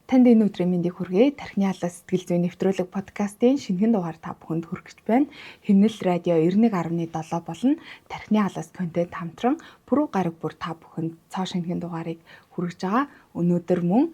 Танд энэ өдрийн мэндийг хүргэе. Тархины алаас сэтгэл зүйн нэвтрүүлэг подкастын шинэхэн дугаар та бүхэнд хүргэж байна. Химнэл радио 91.7 болон Тархины алаас контент хамтран пүрэв гараг бүр та бүхэнд цоо шинэхэн дугаарыг хүргэж байгаа. Өнөөдөр мөн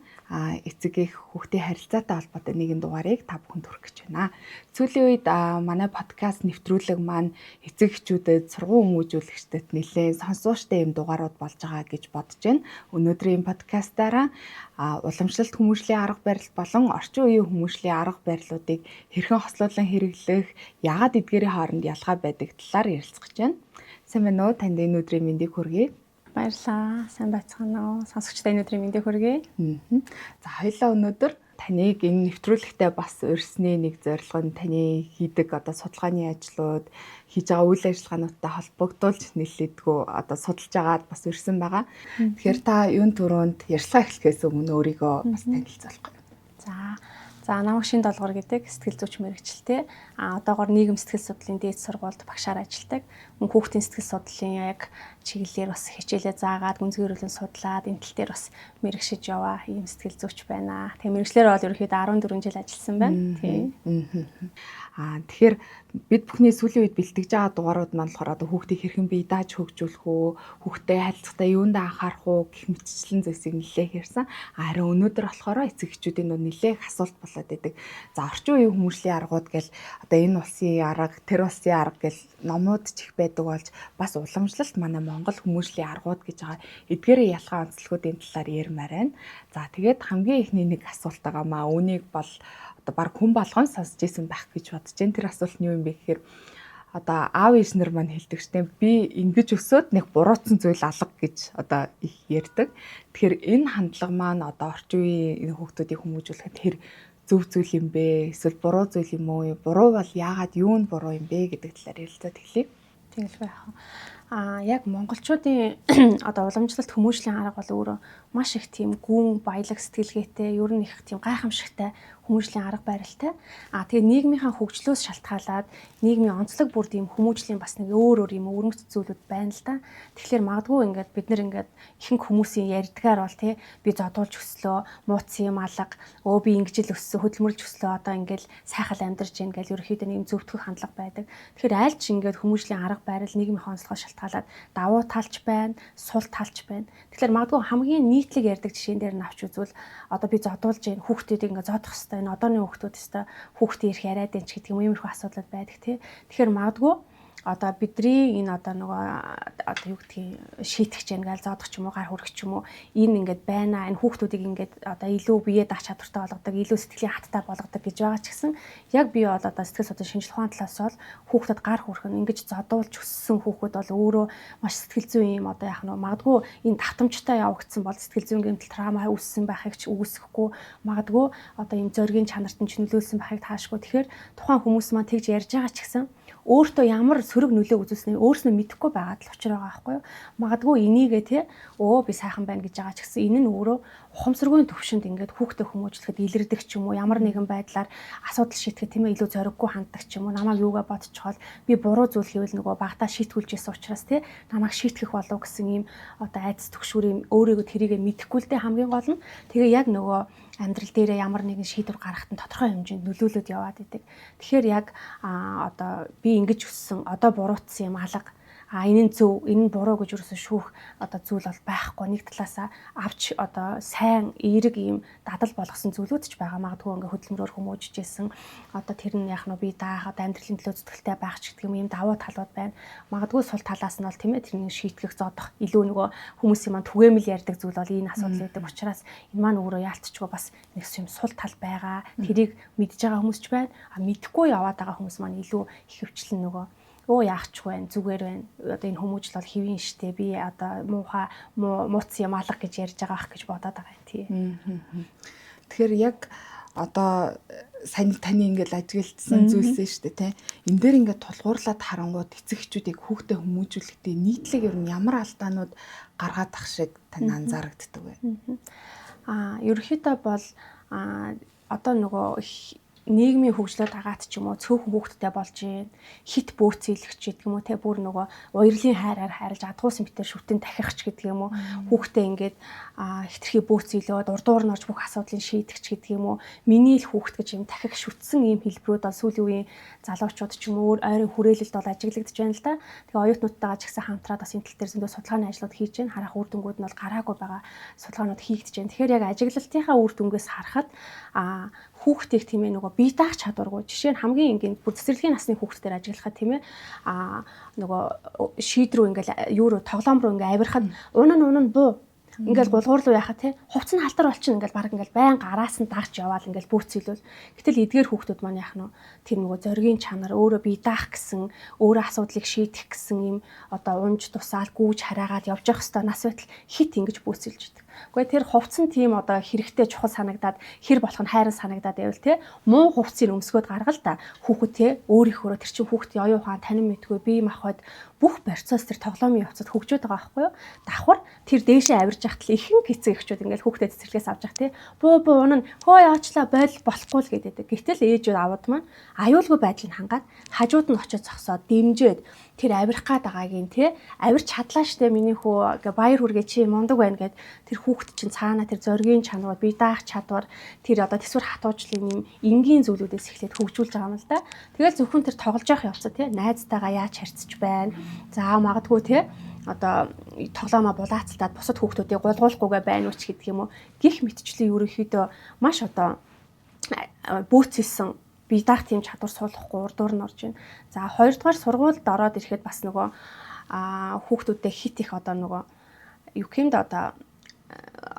эцэг эх хүүхдийн харилцаатай холбоотой нэгэн дугаарыг та бүхэнд хүргэж байна. Сүүлийн үед манай подкаст нэвтрүүлэг маань эцэг эхчүүдэд, сургууль хүмүүжүүлэгчдэд нэлээд сонсууштай юм дугаарууд болж байгаа гэж бодож байна. Өнөөдрийн подкастаараа уламжлалт хүмүүжлийн арга барил болон орчин үеийн хүмүүжлийн арга барилуудыг хэрхэн хослуулан хэрэглэх, яагаад эдгээрийн хооронд ялгаа байдаг талаар ярилцах гэж байна. Сайн байна уу? Танд энэ өдрийн мэндийг хүргэе. Баярлалаа. Сайн байцгаана уу? Сонсогчдод энэ өдрийн мэндийг хүргэе. За хоёлаа өнөөдөр таныг энэ нэвтрүүлэгтээ бас урьсны нэг зорилго нь таны хийдэг судалгааны ажлууд, хийж байгаа үйл ажиллагаануудтай холбогдуулж нэлээдгүй судалж агаад бас урьсан байгаа. Тэгэхээр та юун төрөнд ярилцлага эхлэхээс өмнө өөрийгөө бас танилцуулах. За намайг Шин Долгор гэдэг сэтгэл зүйч мэрэгчлээ. Одоогоор нийгэм сэтгэл судлалын дээд сургуульд багшаар ажилладаг. Мөн хүүхдийн сэтгэл судлалын яг чиглэлээр бас хичээлээ заагаад гүнзгийрүүлэн судлаад энэ тал дээр бас мэрэгшиж яваа ийм сэтгэл зүйч байна. Тэгээ мэрэгчлэр бол ерөнхийдөө 14 жил ажилласан байна. Тэгэхээр бид бүхний сүүлийн үед бэлтгэж байгаа дугаарууд маань болохоор хүүхдийг хэрхэн бие дааж хөгжүүлэх үү, хүүхдтэй харилцахдаа юунд анхаарах уу гэх мэтчлэн зүйлсийг нэлээх ярьсан. Харин өнөөдөр болохоор эцэг эхчүүдийн нэлээх асуулт болоод идэг. За орчин үеийн хүмүүжлийн аргууд гэл энэ улсын арга, тэр улсын арга гэл номууд ч их байдаг болж бас уламжлалт манай Монгол хүмүүжлийн аргууд гэж байгаа эдгээрийн ялгаа онцлогуудын талаар ярмаар байна. За тэгээд хамгийн ихний нэг асуулт байгаамаа. Үүнийг бол баг хүн болгон сонсч ийсэн байх гэж бодож байна. Тэр асуулт нь юу юм бэ гэхээр аав ээж нар маань хэлдэг штеп би ингэж өсөөд нэг буруутсан зүйл алга гэж их ярьдаг. Тэгэхээр энэ хандлага маань орчин үеийн энэ хүүхдүүдийг хүмүүжүүлэхэд тэр зөв зүйл юм бэ? Эсвэл буруу зүйл юм уу? Буруу бол яагаад юу нь буруу юм бэ гэдэг талаар ярилцаад эхлэе. Тэгэл байх. Яг монголчуудын уламжлалт хүмүүжлийн арга бол өөрөө маш их тийм гүн баялаг сэтгэлгээтэй, ер нь их тийм гайхамшигтай хүмүүжлийн арга барилтай. Тэгээ нийгмийнхаа хөгжлөөс шалтгаалаад нийгмийн онцлог бүр тийм хүмүүжлийн бас нэг өөр юм өрнөц зүйлүүд байна л да. Тэгэхээр магадгүй бид нар ихэнх хүмүүсийн ярьдгаар бол би зодуулж өслөө, мууцсан юм алга, би ингэж л өссөн, хөдөлмөрлж өслөө, сайхан амьдарч гин гэж ерөөхдөө нэг зөвтгөх хандлага байдаг. Тэгэхээр аль ч хүмүүжлийн арга барил нийгмийн онцлогоос шалтгаалаад давуу талч байна, сул талч байна. Тэгэхээр магадгүй хамгийн нийтлэг ярьдаг жишээн дээр нь авч үзвэл би зодуулж гин хүүхдүүдийг зодох хэрэгтэй. Энэ одооны хүүхдүүд өстой хүүхдээ ирэх яриад энэ ч гэдэг юм иймэрхүү асуудал байдаг тий. Тэгэхээр магадгүй бидний энэ юу гэдгийг шийтгэж яагаад зоодох ч юм уу гар хүрэх ч юм уу энэ байна. Энэ хүүхдүүдийг илүү бие даах чадвартай болгодог, илүү сэтгэлийн хаттай болгодог гэж байгаа ч гэсэн яг би бол сэтгэл судлалын шинжилгээ ухааны талаас бол хүүхдэд гар хүрэх нь ингэж зодуулж өссөн хүүхэд бол өөрөө маш сэтгэл зүйн юм магадгүй энэ давтамжтай явагдсан бол сэтгэл зүйн гэмтэл травма үүссэн байхыг ч үүсэхгүй магадгүй энэ зоригийн чанарт нь нөлөөлсөн байхыг таашгүй. Тэгэхээр тухайн хүмүүс маань тэгж ярьж байгаа ч гэсэн өөртөө ямар сөрөг нөлөө үзүүлснээ өөрснөө мэдэхгүй байгаад л учир байгаа байхгүй юу. Магадгүй энийгээ би сайхан байна гэж байгаа ч гэсэн энэ нь өөрөө ухамсаргүйн төвшөнд хүүхдээ хүмүүжлэхэд илэрдэг ч юм уу ямар нэгэн байдлаар асуудал шийдэхэд илүү зориггүй ханддаг ч юм уу намайг юугаа бодчихвол би буруу зүйл хийвэл багтаа шийтгүүлж байсан учраас намайг шийтгэх болов гэсэн ийм айдас төгшүүрийн өөрийгөө тэрийгэ мэдэхгүй л дээ хамгийн гол нь тэгээ яг амьдрал дээрээ ямар нэгэн шийдвэр гаргахад нь тодорхой хэмжээнд нөлөөлөд яваад идэг. Тэгэхээр яг би ингэж өссөн буруутсан юм алга энэ нь зөв, энэ нь буруу гэж юусэн шүүх зүйл бол байхгүй. Нэг талаасаа авч сайн эерэг ийм дадал болгосон зүйлүүд ч байгаа. Магадгүй хөдөлмөрөөр хүмүүжижсэн тэр нь би даахад амьдралын төлөө зүтгэлтэй байх ч гэдэг юм давуу талууд байна. Магадгүй сул талаас нь бол тэрний шийтгэх зодох илүү хүмүүсийн маань түгээмэл ярьдаг зүйл бол энэ асуудал байдаг учраас энэ маань өөрөө яалтчгүй бас нэг юм сул тал байгаа. Тэрийг мэдж байгаа хүмүүс ч байна. Мэдэхгүй яваад байгаа хүмүүс маань илүү их хөвчлэн яах ч вэ зүгээр байна. Энэ хүмүүжил бол хэвийн штэ. Би муухай мууц юм алга гэж ярьж байгаа ах гэж бодоод байгаа юм тий. Тэгэхээр яг таны ажиглагдсан зүйлсээ штэ тий. Энэ дээр тулгуурлаад харангууд эцэг эхчүүдийг хүүхдээ хүмүүжүүлэхдээ нийтлэг ер нь ямар алдаанууд гаргаад ах шиг тань анзаарагддаг вэ? Ерөнхийдөө бол нийгмийн хөгжлөд дагаад ч юм уу цөөхөн хүүхдтэй болж гин хит бөөцөөлөгч гэдэг юм уу те бүр нөгөө уярлын хайраар хайрлаж адгуус мэтэр шүтэн дахихч гэдэг юм уу хүүхдээ ингээд хитрхи бөөцөөлөөд урдуур нь орж бүх асуудлыг шийдэгч гэдэг юм уу миний л хүүхд гэж юм дахих шүтсэн ийм хэлбэрүүд бол сүүлийн үеийн залуучууд ч юм уу ойрын хүрээлэлд бол ажиглагдж байна л да. Тэгээ оюутнуудтайгаа ч гэсэн хамтраад бас энэ тал дээр зөндөө судалгааны ажлууд хийж байна. Харах үр дүнгууд нь бол гараагүй байгаа судалгаанууд хийгдэж байна. Тэгэхээр яг ажиглалтынхаа үр дүнгээс харахад хүүхдийг тийм ээ нөгөө бие даах чадваргүй. Жишээ нь хамгийн энгийн бүр цэцэрлэгийн насны хүүхдээр ажиглахад тийм ээ нөгөө шийдрүү ингээл юу руу тоглоом руу ингээ авирахад унаа буу ингээл гулгуурлуу яхаа тий хувцс нь халтар болчихно ингээл баг ингээл байн гараас нь дагч яваал ингээл бөөцөөлөл гэтэл эдгээр хүүхдүүд маань яах нь тэр нөгөө зоригийн чанар өөрөө бие даах гэсэн өөрөө асуудлыг шийдэх гэсэн юм одоо унж тусаал гүүж хараагаад явж явах хэвээр нас байтал хит ингэж бөөцөөлж идэг. Гэхдээ тэр хувцс нь тийм одоо хэрэгтэй чухал санагдаад хэр болох нь хайран санагдаад байвал тий муу хувцсыг өмсгөөд гаргал та хүүхэд тий өөрийнхөө тэр чин хүүхдийн оюун ухаан танин мэдгүй бие махбод бүх процесс тэр тоглоомын явцад хөгжөөд байгаа байхгүй юу? Давхар тэр дээшээ авирж яхтал ихэнх эцэг эхчүүд ингээл хүүхдэд цэцэрлэгээс авч явах тий буу унаа хөө яачлаа бойл болохгүй л гэдэг. Гэтэл ээжүүд аваад маань аюулгүй байдлыг хангаад хажууд нь очиж зогсоод дэмжиж тэр авирах гад байгаагийн тий авирч чадлаа штэ миний хүү гэ баяр хүргээ чи мундаг байна гэд тэр хүүхд чинь цаана тэр зоригийн чанар бие даах чадвар тэр одоо төсвөр хатуужлын юм энгийн зүйлүүдээс эхлээд хөгжүүлж байгаа юм л да. Тэгэл зөвхөн тэр тоглож явах явцад тий найзтайгаа яаж харьцаж байна. За магадгүй тий одоо тоглоомоо булаацалтаад бусад хүүхдүүдийг гулгуулахгүйгээ байна уу ч гэдэг юм уу. Гих мэтчлийн ерөнхийдөө маш одоо бөөцөлсөн бие даах тийм чадвар суулгахгүй урдуур нь орж байна. За хоёрдугаар сургуульд ороод ирэхэд бас нөгөө хүүхдүүдтэй хит их одоо нөгөө юу гэмд одоо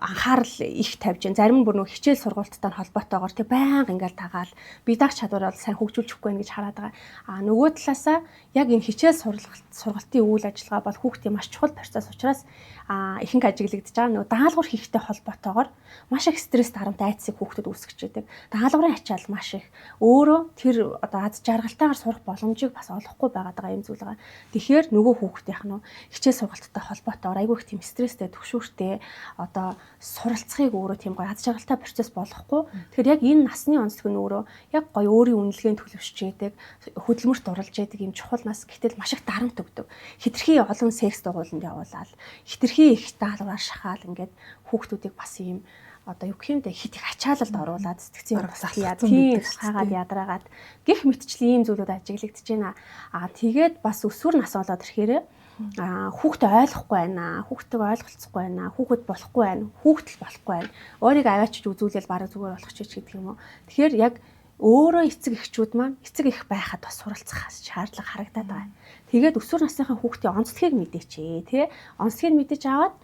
анхаарал их тавьж байна. Зарим нь бүр нөгөө хичээл сургуульттай холбоотойгоор тий байнга ингээл тагаал бие даах чадвар бол сайн хөгжүүлчихгүй байх гэж хараад байгаа. Нөгөө талаасаа яг энэ хичээл сургалтын үйл ажиллагаа бол хүүхдийн маш чухал процесс учраас ихэнх ажиглагдж байгаа. Нөгөө даалгавар хийхтэй холбоотойгоор маш их стресс дарамт айдсыг хүүхдэд үүсгэж байдаг. Даалгаврын ачаал маш их. Өөрөө тэр одоо аз жаргалтайгаар сурах боломжийг бас олохгүй байгаа юм зүйл байгаа. Тэгэхээр нөгөө хүүхдийнх нь хичээл сургалттай холбоотойгоор айгүй их тийм стресстэй төгшөөртэй одоо суралцахыг өөрөө тийм гоё аз жаргалтай процесс болохгүй. Тэгэхээр яг энэ насны онцлог нь өөрөө яг гоё өөрийн үнэлгээнд төлөвшөж яадаг, хөдөлмөрт дурлж яадаг юм чухал нас. Гэтэл маш их дарамт өгдөг. Хитрхи олон секс дугууланд явуулаад, хитрхи их даалгавраар шахаал ингээд хүүхдүүдийг бас юм одоо юу гэх юм бэ хит их ачаалалд оруулаад сэтгцийн бас яа тийм хаагаад ядраагаад гих мэтчлийн ийм зүйлүүд ажиглагдаж байна. Тэгээд бас өсвөр нас болоод ирэхээр хүүхдээ ойлгохгүй байна. Хүүхдтэйг ойлголцохгүй байна. Хүүхэд болохгүй байна. Хүүхдэл болохгүй байна. Өөрийгөө аваачиж үзүүлэл бараг зүгээр болох ч гэдэг юм уу. Тэгэхээр яг өөрөө эцэг эхчүүд маань эцэг их байхад бас суралцах шаардлага харагдаад байгаа. Тэгээд өсвөр насныхаа хүүхдийн онцлогийг мэдээч тий. Онцлогийг мэдэж аваад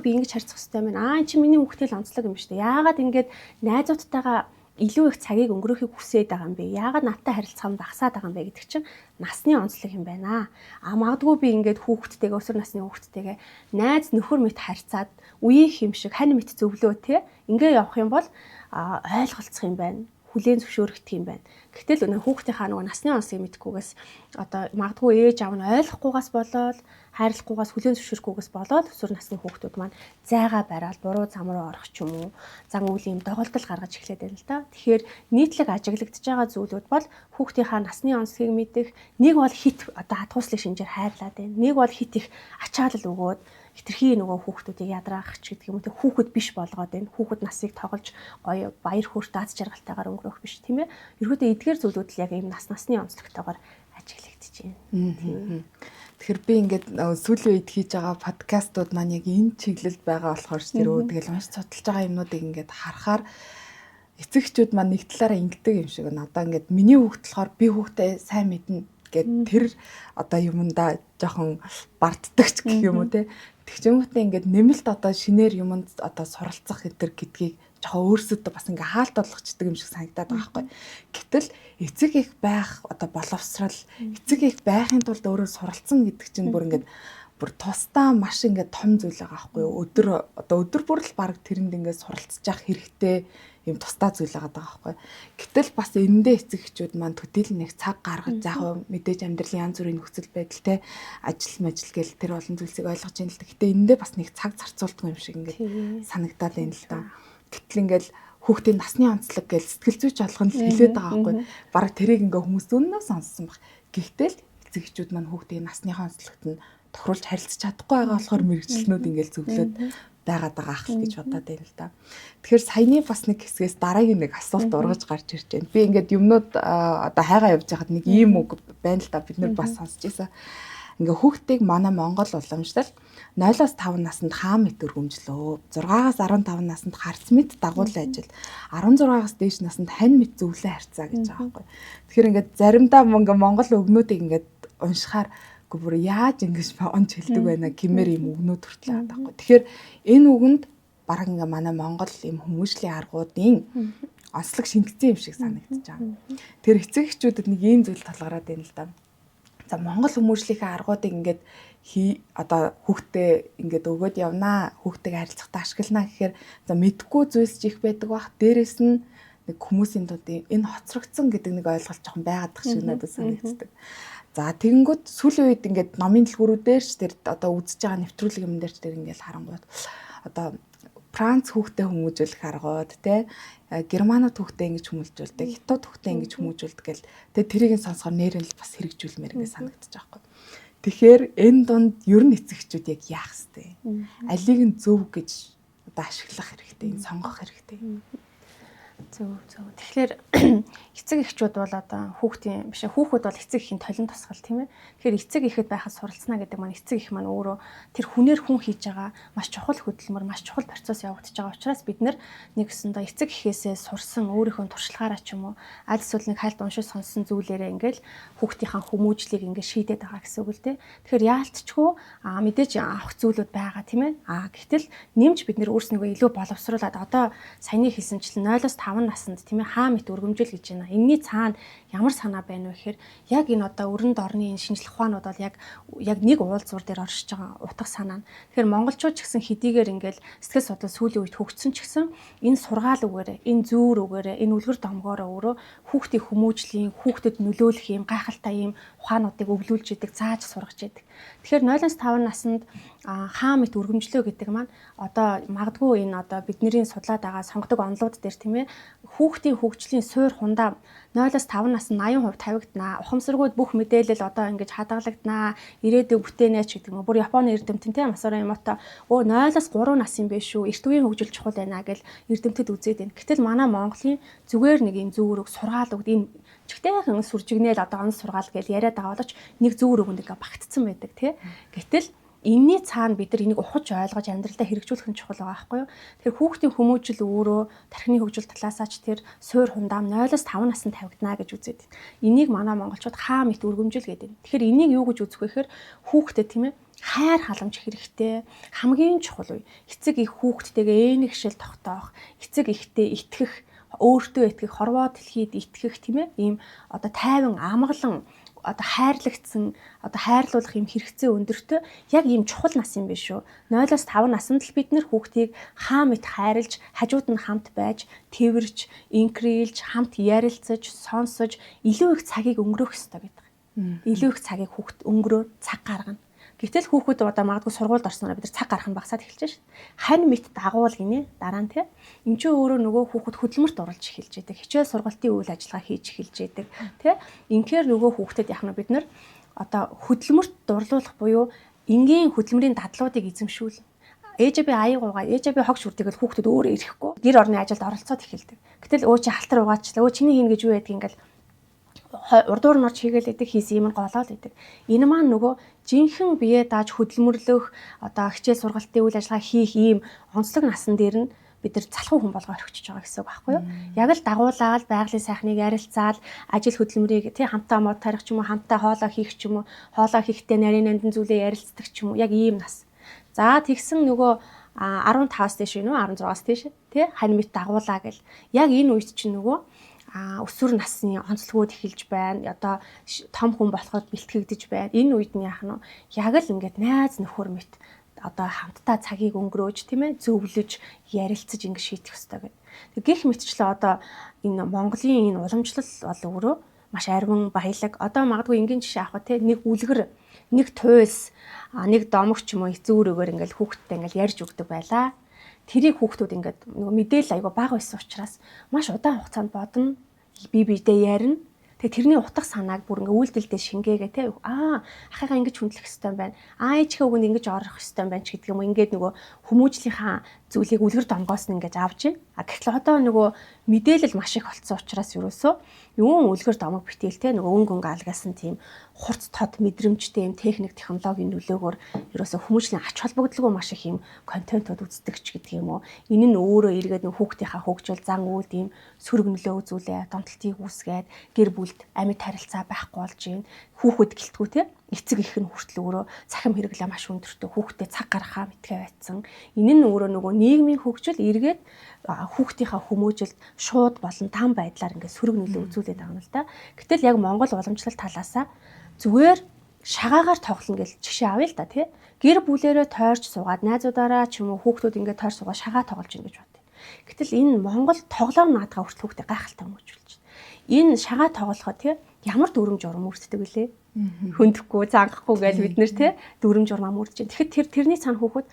би ингэж харьцах хэрэгтэй байна. Эн чинь миний хүүхдийн онцлог юм шүү дээ. Яагаад ингэж найзуудтайгаа илүү их цагийг өнгөрөөхийг хүсээд байгаа юм бэ? Яагаад надтай харилцах юм багасаад байгаа юм бэ гэдэг чинь насны онцлог юм байна. Магадгүй би ингээд хүүхдтэйгээ өсвөр насны хүүхдтэйгээ найз нөхөр мэт харьцаад үеийнх юм шиг хань мэт зөвлөө те ингээ явах юм бол ойлголцох юм байна. Хүлээн зөвшөөрөх юм байна. Гэтэл өнөө хүүхдийнхаа нөгөө насны онцлогийг мэдхгүйгээс одоо магадгүй ээж аав нь ойлгохгүйгээс болоод хайрлахгүйгээс хүлээн зөвшөөрөхгүйгээс болоод өсвөр насны хүүхдүүд маань зайгаа бараал буруу зам руу орох ч юм уу зан үйл юм доголдол гаргаж эхлэдэг байна л да. Тэгэхээр нийтлэг ажиглагдж байгаа зүйлүүд бол хүүхдийнхаа насны онцлогийг мэдэх, нэг бол хит одоо хатгууслын шинжээр хайрлаад байна. Нэг бол хит их ачаалал өгөөд хитрхи нөгөө хүүхдүүдийг ядраах ч гэдэг юм уу. Хүүхэд биш болгоод байна. Хүүхэд насыг тоглож гоё баяр хөөртэй аз жаргалтайгаар өнгөрөх биш тийм ээ. Ерөөдөө эдгээр зүйлүүд л яг ийм насны онцлогтойгоор ажиглагдаж байна. Тэгэхээр би ингээд сүүлийн үед хийж байгаа подкастууд маань яг энэ чиглэлд байгаа болохоор ч тэрөө тэгэл маш цодолж байгаа юмнуудыг ингээд харахаар эцэгчүүд маань нэг талаараа ингэдэг юм шиг байна. Одоо ингээд миний хүүхд болохоор би хүүхдээ сайн мэднэ гэд тэр одоо юмдаа жоохон барддаг ч гэх юм уу те. Тэгчэнгүүтээ ингээд нэмэлт одоо шинээр юмд одоо суралцах гэтэр гэдгийг жоохон өөрсөдөө бас ингээ хаалт болгочдөг юм шиг санагдаад байгаа байхгүй. Гэтэл эцэг их байх одоо боловсрал эцэг их байхын тулд өөрөө суралцсан гэдэг чинь бүр ингээд бүр тусдаа маш ингээ том зүйл байгаа байхгүй. Өдөр бүр л баг тэрэнд ингээ суралцж явах хэрэгтэй юм тусдаа зүйл байгаа байхгүй. Гэтэл бас энэндээ эцэг эхчүүд маань төдийл нэг цаг гаргаж заах мэдээж амьдралын янз бүрийн нөхцөл байдал те ажил гээл тэр олон зүйлсийг ойлгож ийн л. Гэтэ энэндээ бас нэг цаг зарцуулдаг юм шиг ингээ санагдаад байна л да. Гэтэл ингээл хүүхдийн насны онцлог гэж сэтгэл зүйч алган л хэлээд байгаа байхгүй. Бараг тэрийг ингээ хүмүүс өнөө сонссон баг. Гэхдээ л эцэг эхчүүд маань хүүхдийн насныхаа онцлогт нь тохируулж харилцаж чадахгүй байгаа болохоор мэрэгчлэнүүд ингээл зөвлөд байгаад байгаа ах л гэж бодоод байна л да. Тэгэхээр саяны бас нэг хэсгээс дараагийн нэг асуулт ургаж гарч ирж байна. Би ингээд юмнууд одоо хайгаа явж байхад нэг ийм үг байна л да. Бид нар бас сонсч ийсэн. Ингээ хүүхдийг манай Монгол уламжлал 0-5 наснд хаан мэт өргөмжлөө. 6-аас 15 наснд харц мэт дагуулын ажил. 16-аас дээш наснд хань мэт зөвлөн харьцаа гэж байгаа байхгүй. Тэгэхээр ингээд заримдаа ингээ Монгол өгнүүдийг ингээд уншихаар бүр яаж ингэж онч хэлдэг байна гэмээр юм өгнүүд хүртэл байгаа байхгүй. Тэгэхээр энэ үгэнд бараг ингээ манай Монгол юм хүмүүжлийн аргуудын онцлог шингэсэн юм шиг санагдаж байгаа. Тэр эцэг эхчүүдэд нэг ийм зүйл толгороод байна л да. За Монгол хүмүүжлийнхээ аргуудыг ингээд одоо хүүхдээ ингээд өгөөд явнаа, хүүхдтэйг харилцахтаа ашиглана гэхээр за мэдхгүй зүйлс их байдаг бах. Дээрээс нь нэг хүмүүсийн дунд энэ хоцрогдсон гэдэг нэг ойлголт жоохон байгаад тах шиг надад санагддаг. За тэгэнгүүт сүүлийн үед ингээд номын дэлгүүрүүдээр ч тэр одоо үзэж байгаа нэвтрүүлэг юм дээр ч тэр ингээд харангууд одоо Франц хүүхдээ хүмүүжүүлэх аргууд те Германууд хүүхдээ ингэж хүмүүжүүлдэг, Хятад хүүхдээ ингэж хүмүүжүүлдэг гэл тэгээ тэрийг нь сонсохоор нэрэн л бас хэрэгжүүлмээр ингэ санагдаж байгаа юм. Тэгэхээр энэ дунд ер нь эцэгчүүд яг яах ёстой? Алийг нь зөв гэж одоо ашиглах хэрэгтэй, энэ сонгох хэрэгтэй. Зөв. Тэгэхээр эцэг эхчүүд бол одоо хүүхдийн биш хүүхэд бол эцэг эхийн толин тусгал тийм ээ. Тэгэхээр эцэг эхэд байхад суралцна гэдэг маань эцэг эх маань өөрөө тэр хүнээр хүн хийж байгаа маш чухал хөдөлмөр, маш чухал процесс явагдаж байгаа учраас бид нар нэгсэндээ эцэг эхээсээ сурсан өөрийнхөө туршлагаараа ч юм уу аль эсвэл нэг хальт уншиж сонссон зүйлээрээ ингээл хүүхдийнхаа хүмүүжлийг ингээд шийдээд байгаа гэсэн үг л дээ. Тэгэхээр яалтчгүй мэдээж авах зүйлүүд байгаа тийм ээ. Гэтэл нэмж бид нэр өөрснийгөө илүү боловсруулад одоо саяны хэлсэнчлэн 0-5 наснд тийм ээ хаа мэт өргөмжөл гэж байна. Энийний цаана ямар санаа байна вэ гэхээр яг энэ одоо өрөнд орны энэ шинжлэх ухаанууд бол яг нэг уулзвар дээр оршиж байгаа утга санаа нь. Тэгэхээр монголчууд ч гэсэн хэдийгээр ингээл сэтгэл судлал сүүлийн үед хөгжсөн ч гэсэн энэ сургаал үгээрээ, энэ зүүр үгээрээ, энэ үлгэр домгоороо өөрөө хүүхдийн хүмүүжлийн, хүүхдэд нөлөөлөх юм гайхалтай юм ухаануудыг өглүүлж идэг, зааж сургаж идэг. Тэгэхээр 0-5 наснд хаа мэт өргөмжлөө гэдэг маань одоо магадгүй энэ одоо бидний судлаад байгаа сонгодог онолууд дээр тийм ээ хүүхдийн хөгжлийн суур хундаа 0-5 наснд 80% тавигдана. Ухамсаргүйд бүх мэдээлэл одоо ингэж хадгалагдана. Ирээдүйн бүтээнэ ч гэдэг юм. Бүр Японы эрдэмтэн тийм Масаро Эмото 0-3 нас юм биш шүү. Эрт үеийн хөгжил чухал байна гэл эрдэмтэд үзээд байна. Гэтэл манай Монголын зүгээр нэг юм зүүр үг сургаал үг энэ чигтэйхэн сүржигнэл одоо он сургаал гэж яриад байгаа боловч нэг зүүр үгэнд ингээ багтцсан байдаг тий. Гэтэл энэний цаана бид нар энийг ухаж ойлгож амьдралдаа хэрэгжүүлэх нь чухал байгаа байхгүй юу. Тэгэхээр хүүхдийн хүмүүжил өөрөө тархины хөгжил талаасаа ч тэр суур хундаам 0-5 наснд тавигдана гэж үзээд байна. Энийг манай монголчууд хаа мэт өргөмжил гэдэг. Тэгэхээр энийг юу гэж үзэх вэ гэхээр хүүхдэд тийм ээ хайр халамж хэрэгтэй хамгийн чухал үе. Эцэг их хүүхдтэйгээ энийг шил тогтоох, эцэг ихтэй итгэх, өөртөө итгэх, хорвоо дэлхийд итгэх тийм ээ ийм одоо тайван амгалан одоо хайрлагдсан одоо хайрлуулах юм хэрэгцээ өндөртөө яг ийм чухал нас юм биш үү. 0-5 наснд л бид нэр хүүхдийг хаа мэт хайрлж, хажууд нь хамт байж, тэрвэрч, инкрилж, хамт ярилцаж, сонсож, илүү их цагийг өнгөрөөх ёстой гэдэг. Илүү их цагийг хүүхд өнгөрөө цаг гаргана. Гэтэл хүүхэд одоо магадгүй сургуульд орсноор бид нар цаг гарах нь багасаад эхэлж шээ. Хань мэт дагуул гинэ дараа нь тий. Энд чинь өөрөө нөгөө хүүхэд хөдөлмөрт оролж эхэлж байдаг. Хичээл сургалтын үйл ажиллагаа хийж эхэлж байдаг. Тий. Инхээр нөгөө хүүхдэд яах нь бид нар одоо хөдөлмөрт дурлуулах буюу энгийн хөдөлмөрийн дадлуудыг эзэмшүүл. ээжээ би аяагуугаа ээжээ би хогч хүрдэг гэл хүүхдүүд өөрөө ирэхгүй. Гэр орны ажилд оролцоод эхэлдэг. Гэтэл өө чи халтар угаачлаа. Өө чиний хин гэж юу ядг ингээл урдуур норч хийгээл идэг хийс юм голоод идэг. Энэ маань нөгөө жинхэнэ бие дааж хөдөлмөрлөх одоо хичээл сургалтын үйл ажиллагаа хийх ийм онцлог насан дээр нь бид нар залхуу хүн болгоо орхиж байгаа гэсэн үг байхгүй юу? Яг л дагуулаад байгалийн сайхныг ярилцаал ажил хөдөлмөрийг тий хамтаа мод тарих ч юм уу хамтаа хоолоо хийх ч юм уу хоолоо хийхдээ нарийн нандин зүйлээ ярилцдаг ч юм уу яг ийм нас. За тэгсэн нөгөө 15-аас дээш вэ 16-аас дээш тий хань мэт дагуулаа гэл яг энэ үед чинь нөгөө өсвөр насны онцлогуд эхэлж байна. Одоо том хүн болоход бэлтгэгдэж байна. Энэ үед нь яах нь яг л ингээд найз нөхөр мэт одоо хамтдаа цагийг өнгөрөөж тийм ээ зөвлөж ярилцаж ингэ шийдэх ёстой гэдэг. Тэг гэх мэтчлээ одоо энэ Монголын энэ уламжлал бол өөрөө маш арвин баялаг. Одоо магадгүй энгийн жишээ авах те нэг үлгэр, нэг туйлс, нэг домог ч юм уу зүүрөөр ингээл хүүхдтэй ингээл ярьж өгдөг байлаа. тэрийг хүүхдүүд ингээд нөгөө мэдээлэл аяга бага байсан учраас маш удаан хугацаанд бодно, бие биедээ ярина. Тэгээ тэрний утга санааг бүр ингээ үйлдэлдээ шингээгээ те ахыгаа ингэж хүндлэх хэвээр байна. Ээжийнхээ үгэнд ингэж орох хэвээр байна ч гэдэг юм уу. Ингээд нөгөө хүмүүжлийнхаа зүйлийг үлгэр домгоос нь ингэж авч байна. Гэтэл одоо нөгөө мэдээлэл маш их болцсон учраас ерөөсөө юун үлгэр домог битэл те нөгөө өнгө алгасан тийм хурц тод мэдрэмжтэй юм техник технологийн нөлөөгөөр ерөөсөө хүмүүжлийн ач холбогдолгүй маш их юм контентууд үздэгч гэдэг юм уу. Энэ нь өөрөө эргээд нөгөө хүүхдийнхаа хөгжил зан үйлд ийм сөрөг нөлөө үзүүлээ, донтолтыг үүсгээд гэр бүлд амьд харилцаа байхгүй болж байна. Хүүхэд гэлтгүү те эцэг их нь хүртэл өөрөө цахим хэрэглээ маш өндөртэй хүүхдэд цаг гаргахаа мэдгээ байцсан. Энэ нь өөрөө нөгөө нийгмийн хөгжил эргээд хүүхдийнхаа хүмүүжилд шууд болон там байдлаар ингээд сөрөг нөлөө үзүүлээд байгаа юм л да. Гэтэл яг Монгол уламжлалт талаасаа зүгээр шагаагаар тоглоно гэж жишээ авъя л да тий. Гэр бүлээрээ тойрч суугаад найзуудаараа ч юм уу хүүхдүүд ингээд тойрч суугаад шагаа тоглож ийн гэж бодъё. Гэтэл энэ Монгол тоглоом наадгаа хүртэл хүүхдэд гайхалтай хүмүүжүүлж байна. Энэ шагаа тоглоход тий ямар дүрм журм үрддэг вүлээ? Хөндөхгүй, цангахгүй гэж бид нэр тий дүрм журмаа мөрдөж байна. Тэгэхэд тэрний цаана хүүхэд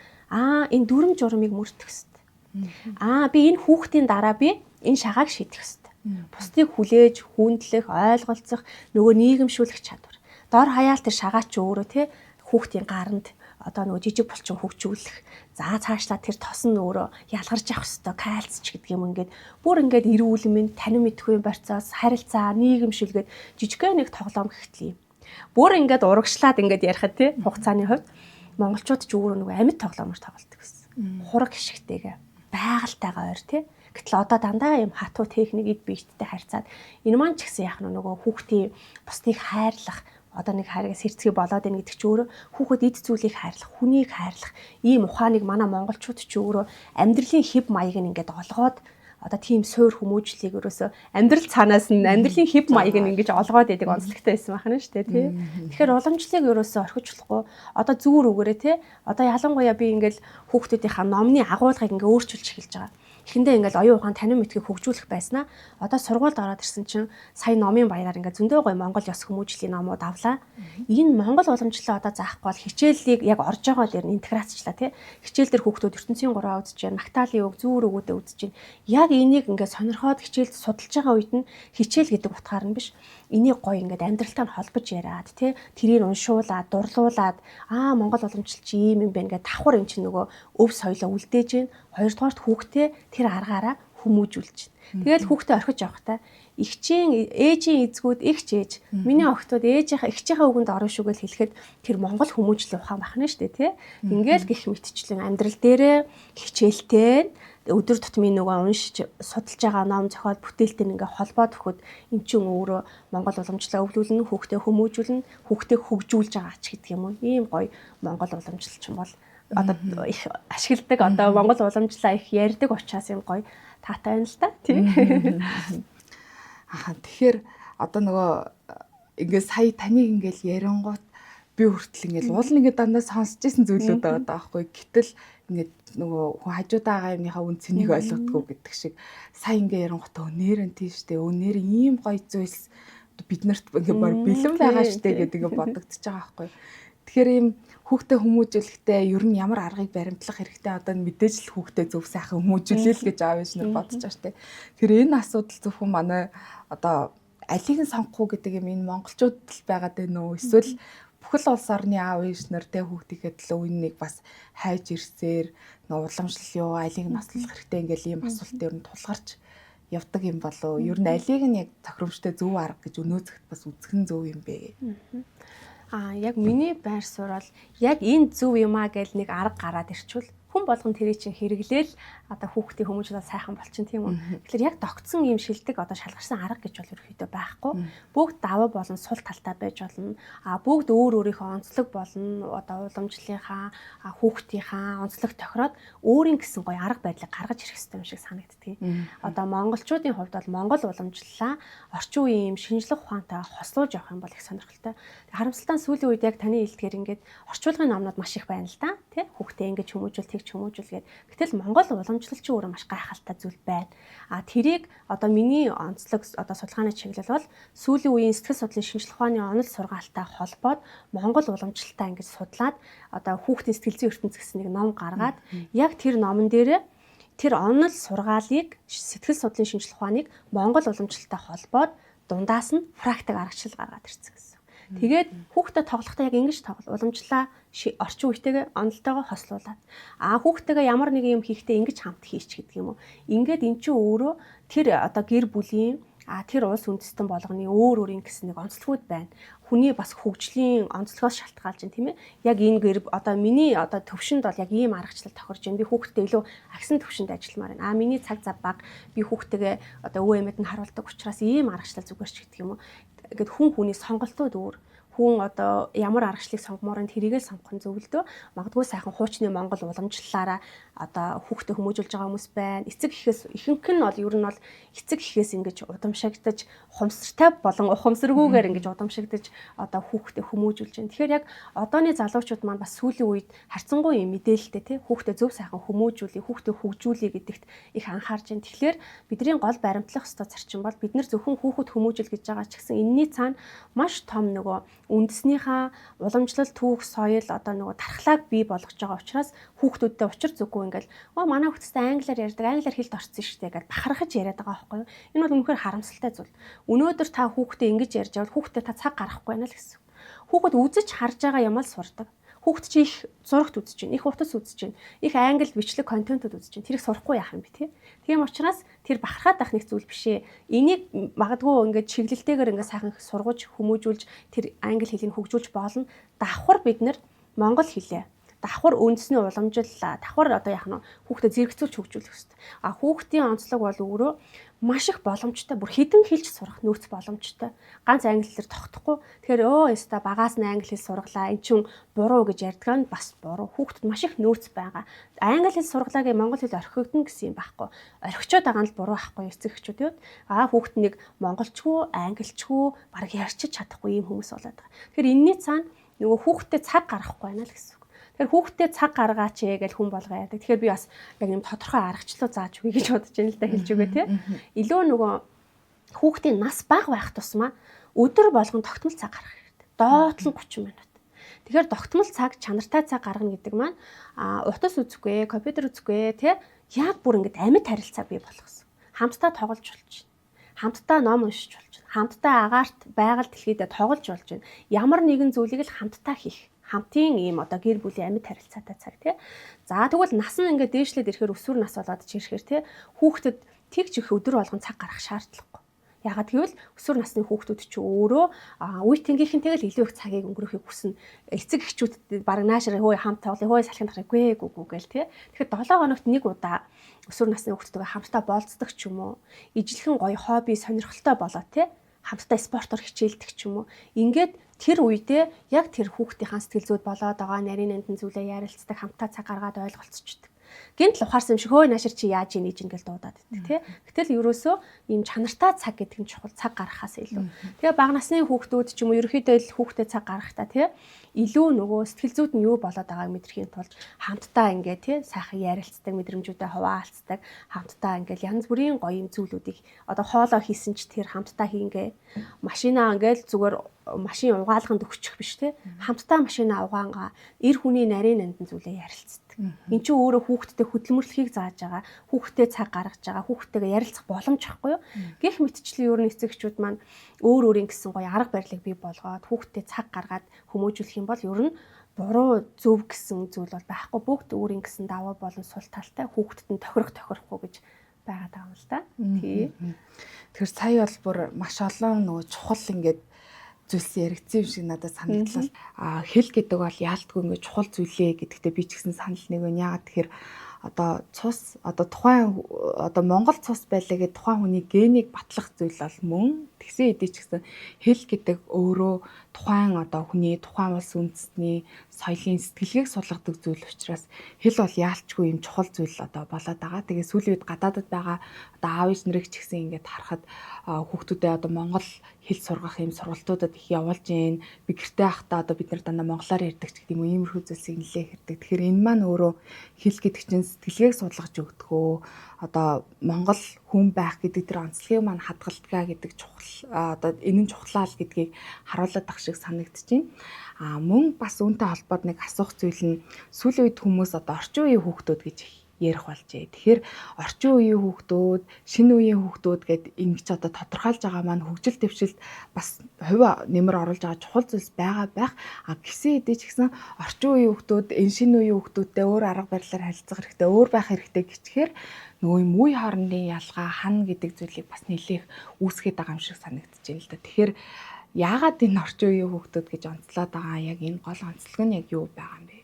энэ дүрм журмыг мөрдөх хэвээр. Би энэ хүүхдийн дараа би энэ шагааг шийдэх хэвээр. Бусдыг хүлээж, хүндлэх, ойлголцох, нөгөө нийгэмшүүлэх чадвар. Дор хаяал тэр шагаач өөрөө тий хүүхдийн гаранд одоо нөгөө жижиг булчин хөгжүүлэх. За цаашлаа тэр тос нь өөрөө ялгарч явах хэвээр кальц ч гэдэг юм ингээд бүр ингээд эрүүл мэнд, танин мэдхгүй борцоос харилцаа, нийгэмшүүлгээд жижигхэн нэг тоглоом гэхтэл юм. Бүр ингээд урагшлаад ингээд ярихад тий хугацааны хувьд монголчууд ч өөрөө нөгөө амьд тоглоомор тоглолдог гэсэн. Хураг гიშгтэйгээ байгальтайгаа ойр тий. Гэтэл одоо дандаа юм хатуу техник эд биеттэй харьцаад энэ маань ч гэсэн яах нөгөө хүүхдийн бусдыг хайрлах одоо нэг харигас хэрцгий болоод байна гэдэг чи өөрөө хүүхэд эд зүйлийг хайрлах, хүнийг хайрлах ийм ухааныг манай монголчууд ч өөрөө амьдралын хэв маяг нь ингээд олгоод одоо тийм суур хүмүүжлийг ерөөсөө амьдрал цаанаас нь амьдралын хэв маяг нь ингэж олгоод идэг онцлогтой байсан байна шүү дээ тий. Тэгэхээр уламжлалыг ерөөсөө орхиж болохгүй. Одоо зүүр үгээрээ тий. Одоо ялангуяа би ингээл хүүхдүүдийнхаа номны агуулгыг ингээ өөрчилж эхэлж байгаа. Эхэндээ ингээл оюун ухаан танин мэдгийг хөгжүүлэх байснаа одоо сургуульд ороод ирсэн чинь сая номын баяраар ингээ зөндөө гоё Монгол ёс хүмүүжлийн номууд авлаа. Энэ Монгол уламжлалаа одоо заахгүй бол хичээллийг яг орж байгаа дээр интеграцчлаа тий. Хичээл дээр хүүхдүүд ертөнцийн 3 үзэж байна, Магдалины үг, зүүр үгүүдээ үзэж байна. Яг энийг ингээ сонирхоод хичээлд судалж байгаа үед нь хичээл гэдэг утгаар нь биш. Энийг гоё ингээд амьдралтай нь холбож яриад тий. Тэрийг уншуулад, дурлуулад Монгол уламжлал чи ийм юм байна гэдэг давхар эн чинь нөгөө өв соёлоо үлдээж байна. Хоёрдугаарт хүүхдээ тэр аргаараа хүмүүжүүлж байна. Тэгэл хүүхдээ орхиж явахдаа ээжийн эзгүүд эгч ээж миний охтууд эгчийнхээ үгэнд орно шүү гэж хэлэхэд тэр Монгол хүмүүжлийн ухаан байна шүү дээ тий. Ингээл гих мэтчлэн амьдрал дээрээ хичээлтэй өдөр тутмын нөгөө уншиж судалж байгаа ном зохиол бүтээлтэй ингээ холбоод өгөхөд эн чинь өөрөө Монгол уламжлалаа өвлүүлнэ, хүүхдээ хүмүүжүүлнэ, хүүхдээ хөгжүүлж байгаа ач гэдэг юм уу. Ийм гоё Монгол уламжлал ч юм бол одоо их ашигладаг одоо Монгол уламжлалаа их ярьдаг учраас юм гоё таатай байна л та тий. Тэгэхээр одоо нөгөө ингээ сая таныг ингээл ярингууд би хүртэл ингээл уул ингээ дандаа сонсч ирсэн зүйлүүд байгаа даахгүй. Гэтэл ингээд нөгөө хүн хажуудаа байгаа юмныхаа үн цэнийг ойлгодгоо гэдэг шиг сая ингээ ярингуудаа нэрэн тийштэй өнөр ийм гоё зүйлс биднэрт ингээ бэлэн байгаа штэ гэдэг ингээ бодогдож байгаа байхгүй. Тэгэхээр ийм хүүхдээ хүмүүжүүлэхдээ ер нь ямар аргыг баримтлах хэрэгтэй одоо мэдээж л хүүхдээ зөв сайхан хүмүүжүүлээ л гэж аав ээж нар бодож байгаа штэ. Тэгэхээр энэ асуудал зөвхөн манай одоо алийг нь сонгох гэдэг юм энэ монголчууд л байгаад байна уу? Эсвэл бүхэл улс орны аав ээж нар тэ хүүхдийнхээ төлөө үнийг бас хайж ирсээр уламжлал юу алийг нь наслах хэрэгтэй ингээл ийм асуулт ер нь тулгарч явдаг юм болоо. Ер нь алийг нь яг тохиромжтой зөв арга гэж өнөөцөхд бас үзэх нь зөв юм бэ. Яг миний байр суурь яг энэ зөв юм аа гэж нэг арга гараад ирчвэл хүн болгон тэрий чинь хэрэглээл одоо хүүхдийн хүмүүжлэл сайхан болчин тийм үү. Тэгэхээр яг тогтсон юм шилдэг одоо шалгарсан арга гэж бол ерөөхдөө байхгүй. Бүгд даваа болон сул талтай байж болно. Бүгд өөр өөрийнхөө онцлог болон одоо уламжлалынхаа хүүхдийнхаа онцлог тохироод өөрийн гэсэн гоё арга барилыг гаргаж ирэх хэрэгтэй юм шиг санагддаг. Одоо монголчуудын хувьд бол монгол уламжлалаа орчин үеийн юм шинжлэх ухаантай хослуулж явах юм бол их сонирхолтой. Харамсалтай сүүлийн үед яг таны хэлдгээр ингээд орчуулгын номнууд маш их байна л да. Тэ хүүхдээ ингэж хүмүүжүүл хүмүүжүүлгээд гэтэл монгол уламжлал чи өөрөө маш гайхалтай зүйл байна. Тэрийг одоо миний онцлог одоо судалгааны чиглэл бол сүүлийн үеийн сэтгэл судлалын шинжлэх ухааны онол сургаалтай холбоод монгол уламжлалтай ингэж судлаад одоо хүүхдийн сэтгэл зүйн ертөнц гэсэн нэг ном гаргаад яг тэр номон дээрээ тэр онол сургаалыг сэтгэл судлалын шинжилгээ ухааныг Монгол уламжлалтай холбоод дундаас нь практик аргачлал гаргаад ирсэн гэсэн. Тэгээд хүүхдэд тоглохдоо яг ингэж тоглол. Уламжлалаа орчин үетэйгээ онолтойгоо хослуулад. Хүүхдтэйгээ ямар нэг юм хийхдээ ингэж хамт хийч гэдэг юм уу. Ингээд эн чинь өөрөө тэр одоо гэр бүлийн тэр улс үндэстэн болгоны өөр гэсэн нэг онцлогуд байна. Хүний бас хөгжлийн онцлогоос шалтгаалж байна тийм ээ. Яг энэ гэр одоо миний одоо төвшөнд бол яг ийм аргачлал тохирж байна. Би хүүхдтэй илүү агсан төвшөнд ажилламаар байна. Миний цаг зав бага. Би хүүхдтэйгээ одоо өвөө эмэд нь харуулдаг учраас ийм аргачлал зүгээр ч гэдэг юм уу. Ингээд хүн хүний сонголтууд өөр. Хүн одоо ямар аргачлалыг сонгомоор нь тэрийгээ сонгох нь зөв л дөө. Магадгүй сайхан хуучны Монгол уламжлалаараа одоо хүүхдэд хүмүүжүүлж байгаа хүмүүс байна. Эцэг эхээс ихэнх нь бол ер нь бол эцэг эхээс ингэж удамшигдаж ухамсартай болон ухамсаргүйгээр ингэж удамшигдаж одоо хүүхдэд хүмүүжүүлж байна. Тэгэхээр яг одооны залуучууд маань бас сүүлийн үед харьцангуй юм мэдээлэлтэй тий хүүхдэд зөв сайхан хүмүүжүүлээ, хүүхдэд хөгжүүлээ гэдэгт их анхаарж байна. Тэгэхээр бидний гол баримтлах ёстой зарчим бол бид нар зөвхөн хүүхэд хүмүүжил гэж байгаа ч гэсэн энэний цаана маш том нөгөө үндэснийхаа уламжлал түүх соёл одоо нөгөө тархлааг бий болгож байгаа учраас хүүхдүүдтэй учир зүггүй ингээл манай хүүхдтэй англиар ярьдаг, англиар хэлд орсон шүү дээ гэж бахархаж яриад байгаа байхгүй юу. Энэ бол үнэхээр харамсалтай зүйл. Өнөөдөр та хүүхдээ ингэж ярьж явал хүүхдээ та цаг гаргахгүй байна л гэсэн. Хүүхэд үзэж харж байгаа юм л сурдаг. Хүүхэд чи их зурагт үзэж байна, их утас үзэж байна, их англид бичлэг контентууд үзэж байна. Тэрийг сурахгүй яах юм бэ те? Тийм учраас тэр бахархаад ах нэг зүйл биш ээ. Энийг магадгүй ингээд чиглэлтэйгээр ингээд сайхан сургаж, хүмүүжүүлж тэр англи хэлийг хөгжүүлж болно. Давхар бид нар монгол хэлээ давхар үндэсний уламжлал, давхар одоо яах нь хүүхдэд зэрэгцүүлж хөгжүүлэх хэрэгтэй. Хүүхдийн онцлог бол өөрөө маш их боломжтой, бүр хэдэн хэлж сурах нөөц боломжтой. Ганц англи хэлээр тогтохгүй. Тэгэхээр өстө багаас нь англи хэл сургалаа. Эн чинь буруу гэж ярьдаг нь бас буруу. Хүүхдэд маш их нөөц байгаа. Англи хэл сургалаагийн монгол хэл орхигдно гэсэн юм байхгүй. Орхичод байгаа нь л буруу байхгүй эцэг эхчүүд юу? Хүүхд нэг монголчгүй, англичгүй баг ярьчих чадахгүй юм хүмүүс болоод байгаа. Тэгэхээр энэний цаана нөгөө хүүхдэд цаг гаргахгүй байна л гэсэн. Тэгэхээр хүүхдэд цаг гаргаач гэж хүн болгоо яадаг. Тэгэхээр би бас яг юм тодорхой аргачлал зааж өгье гэж бодож байна л да хэлж өгөө те. Илүү нөгөө хүүхдийн нас бага байх тусмаа өдөр болгон тогтмол цаг гаргах хэрэгтэй. Доотлон 30 минут. Тэгэхээр тогтмол цаг чанартай цаг гаргана гэдэг маань утас үзэхгүй, компьютер үзэхгүй те яг бүр ингэж амьд харилцаа бий болгосон. Хамтдаа тоглож болж байна. Хамтдаа ном уншиж болж байна. Хамтдаа агаарт байгаль дэлхийдээ тоглож болж байна. Ямар нэгэн зүйлийг л хамтдаа хийх. Хамтын ийм одоо гэр бүлийн амьд харилцаатай цаг тий. За тэгвэл нас нь ингээд дээшлээд ирэхээр өсвөр нас болоод ирэхээр тий хүүхдэд тэгж их өдөр болгон цаг гаргах шаардлагагүй. Ягаад гэвэл өсвөр насны хүүхдүүд чинь өөрөө үе тэнгийнхэнтэйгээ л илүү их цагийг өнгөрөөхийг хүснэ. Эцэг эхчүүдэд баг наашраа хөөе хамт тоглоё, хөөе салхинд гарах гүгүү гээл тий. Тэгэхээр 7 хоногт нэг удаа өсвөр насны хүүхдтэйгээ хамтдаа болцдог ч юм уу. Ижилхэн гоё хобби сонирхолтой болоо тий. Хамтдаа спортоор хичээлдэг ч юм уу. Ингээд тэр үедээ яг тэр хүүхдийн сэтгэл зүйд болоод байгаа нарийн нандин зүйлээ ярилцдаг, хамтдаа цаг гаргаад ойлголцчихдаг. Гэнт л ухаарсан юм шиг хөөе наашир чи яаж ийж ингээл дуудаад байдаг тий. Гэтэл ерөөсөө ийм чанартай цаг гэдэг нь чухал, цаг гаргахаас илүү. Тэгээ бага насны хүүхдүүд ч юм уу ерөөхдөө л хүүхдэд цаг гаргахтаа тий илүү нөгөө сэтгэл зүйд нь юу болоод байгааг мэдрэхийн тулд хамтдаа ингээ тий сайхан ярилцдаг, мэдрэмжүүдээ хуваалцдаг, хамтдаа ингээл янз бүрийн гоё юм зүйлүүдийг одоо хоолоо хийсэн ч тэр хамтдаа хийнгээ. Машинаа ингээл зүгээр машин угаалганд өгчих биш тий. Хамтдаа машинаа угаангаа эр хүний нарийн нандин зүйлээ ярилцдаг. Энд чинь өөрөө хүүхдтэй хөдөлмөрлөхийг зааж байгаа, хүүхдтэй цаг гаргаж байгаа, хүүхдтэйгээ ярилцах боломж байхгүй юу? Гэх мэтчлэн ер нь эцэгчүүд маань өөр өөрийн гэсэн гоё арга барилыг бий болгоод хүүхдтэй цаг гаргаад хүмүүжүүлэх юм бол ер нь буруу зөв гэсэн зүйл бол байхгүй. Бүгд өөрийн гэсэн даваа болон сул талтай хүүхдэд нь тохирохгүй гэж байгаад байгаа юм л да. Тий. Тэгэхээр сая бол бүр маш олон нөгөө чухал ингээд зүйлс яригдсан юм шиг надад санагдлаа. Хэл гэдэг бол яалтгүй ингээд чухал зүйлээ гэдэгтээ би ч гэсэн санал нэг байна. Яагаад тэгэхээр одоо цус одоо тухайн одоо Монгол цус байлаа гэдэг тухайн хүний генийг батлах зүйл бол мөн тэгсэн хэдий ч гэсэн хэл гэдэг өөрөө тухайн одоо хүний тухайн улс үндэстний соёлын сэтгэлгээг сулгадаг зүйл учраас хэл бол яалчгүй юм чухал зүйл одоо болоод байгаа. Тэгээ сүүлийн үед гадаадд байгаа одоо аав ээж нарыг ч гэсэн ингээд харахад хүүхдүүдээ одоо монгол хэл сургах юм сургалтуудад их явуулж гин би гэртээ байхдаа одоо бид нар дандаа монголоор ярьдаг ч гэдэг юм иймэрхүү зүйлсийг нэлээд хэрдэг. Тэгэхээр энэ маань өөрөө хэл гэдэг чинь сэтгэлгээг сулгаж өгдөгөө одоо монгол хүн байх гэдэг тэр онцлогийг маань хадгалдгаа гэдэг чухал одоо энэ нь чухлаа л гэдгийг харуулдаг шиг санагдчихэв. Мөн бас үүнтэй холбоод нэг асуух зүйл нь сүүлийн үед хүмүүс одоо орчин үеийн хүүхдүүд гэж ярих болжээ. Тэгэхээр орчин үеийн хүүхдүүд, шинэ үеийн хүүхдүүд гэд ингэж одоо тодорхойлж байгаа маань хөгжил дэвшилт бас хувь нэмэр оруулж байгаа чухал зүйлс байгаа байх. А гисэн хэдий ч гэсэн орчин үеийн хүүхдүүд энэ шинэ үеийн хүүхдүүдтэй өөр арга барилаар харилцах хэрэгтэй, өөр байх хэрэгтэй гэчихээр нөгөө юм үе хоорондын ялгаа хана гэдэг зүйлийг бас нэлээх үүсгэж байгаа юм шиг санагдаж байна л да. Тэгэхээр яагаад энэ орчин үеийн хүүхдүүд гэж онцлоод байгаа яг энэ гол онцлог нь яг юу байгаа юм бэ?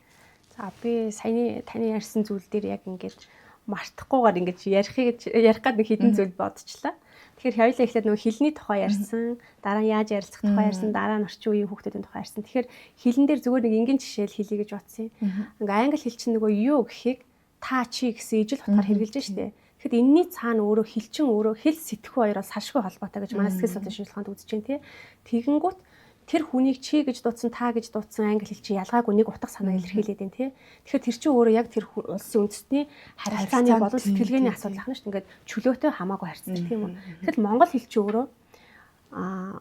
За би саяны таны ярьсан зүйл дээр яг ингэж мартахгүйгээр ингэж ярих гад нэг хідэн зүйл бодчихлаа. Тэгэхээр хоёулаа эхлээд нөгөө хилний тухай ярьсан, дараа нь яаж ярилцах тухай ярьсан, дараа нь орчин үеийн хүүхдүүдийн тухай ярьсан. Тэгэхээр хилэн дээр зүгээр нэг энгийн жишээл хэлье гэж бодсон юм. Ингээ англи хэл чинь нөгөө юу гэхийг та чи гэсэн ижил утгаар хэрэгжилж штэ. Тэгэхэд энэний цаана өөрөө хилчин өөрөө хэл сэтгэхүй хоёроос салшгүй холбоотой гэж манай сэтгэл судлалын шинжилгээнд үзэж байна тий. Тэгэнгүүт тэр хүнийг чи гэж дуудсан, та гэж дуудсан англи хэл чи ялгаагүй нэг утга санаа илэрхийлээд байна тий. Тэгэхээр тэр чинь өөрөө яг тэр улсын үндэстний харилцааны болон сэтгэлгээний асуудал ахна шүү дээ. Ингээд чөлөөтэй хамаагүй харьцдаг тийм үү. Тэгэхээр монгол хэл чи өөрөө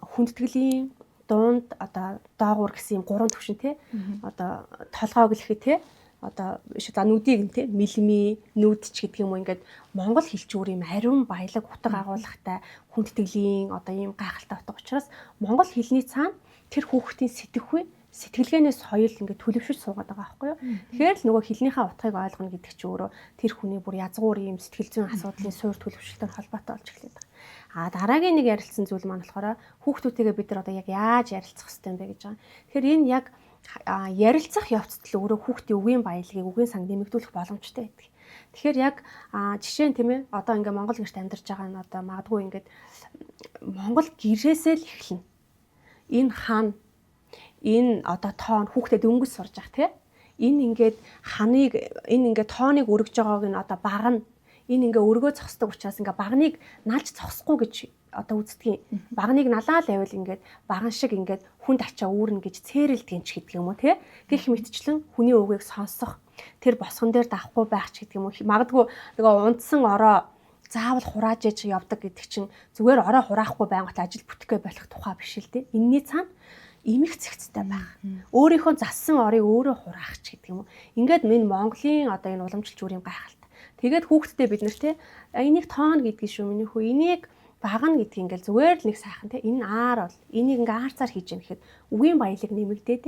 хүндэтгэлийн дунд одоо доогуур гэсэн юм гурван төвшин тий. Одоо толгойг л гэхэд тий. Одоо за нүдийг нь тий мэлми нүүдч гэдэг юм уу ингээд монгол хэлчүүр юм ариун баялаг утга агуулгатай хүндэтгэлийн одоо ийм гайхалтай утга учраас монгол хэлний цаана тэр хүүхдийн сэтгэхүй сэтгэлгээнээс соёл ингээд төлөвшөж суугаад байгаа байхгүй юу. Тэгэхээр л нөгөө хэлнийхээ утгыг ойлгоно гэдэг чи өөрөө тэр хүний бүр язгуур ийм сэтгэл зүйн асуудлын суур төлөвшөлтөөр холбоотой болж эхлэв. А дараагийн нэг ярилцсан зүйл маань болохоор хүүхдүүдтэйгээ бид нар одоо яг яаж ярилцах хэрэгтэй юм бэ гэж байгаа. Тэгэхээр энэ яг ярилцах явцад л өөрөө хүүхдийн үгийн баялагийг үгийн санг нэмэгдүүлэх боломжтой байдаг. Тэгэхээр яг жишээ нь тийм ээ одоо ингээ Монгол гэрт амьдарч байгаа нь одоо магадгүй ингээд Монгол гэрээсээ л эхэлнэ. Энэ хаана энэ одоо тоон хүүхдэд өнгөс сурж ах тий. Энэ ингээд ханыг энэ ингээд тооныг өргөж байгааг нь одоо багна. Энэ ингээ өргөө зогсдог учраас ингээ багныг наалж зогсохгүй гэж одоо үздгийг. Багныг налаа л байвал ингээд баган шиг ингээд хүнд ачаа үүрнэ гэж цээрэлдэг ч гэдэг юм уу тий. Гэх мэтчлэн хүний өвгийг сонсох тэр босгон дээр давхгүй байх ч гэдэг юм уу. Магадгүй нөгөө унтсан ороо заавал хурааж ээж явдаг гэдэг чинь зүгээр ороо хураахгүй байнгут ажил бүтгэ болох тухай биш л дээ. Энийний цаана имэх цэгцтэй байх. Өөрийнхөө зассан орыг өөрөө хураах ч гэдэг юм уу. Ингээд минь Монголын одоо энэ уламжлалт зүрийн гайхалтай. Тэгээд хүүхдтэй бид нар те энийг тоон гэдгийг шүү миний хүү энийг багна гэдгийг ингээл зүгээр л нэг сайхан те энэ аар бол энийг ингээ аарцаар хийж яах гэхэд үгийн баялаг нэмэгдээд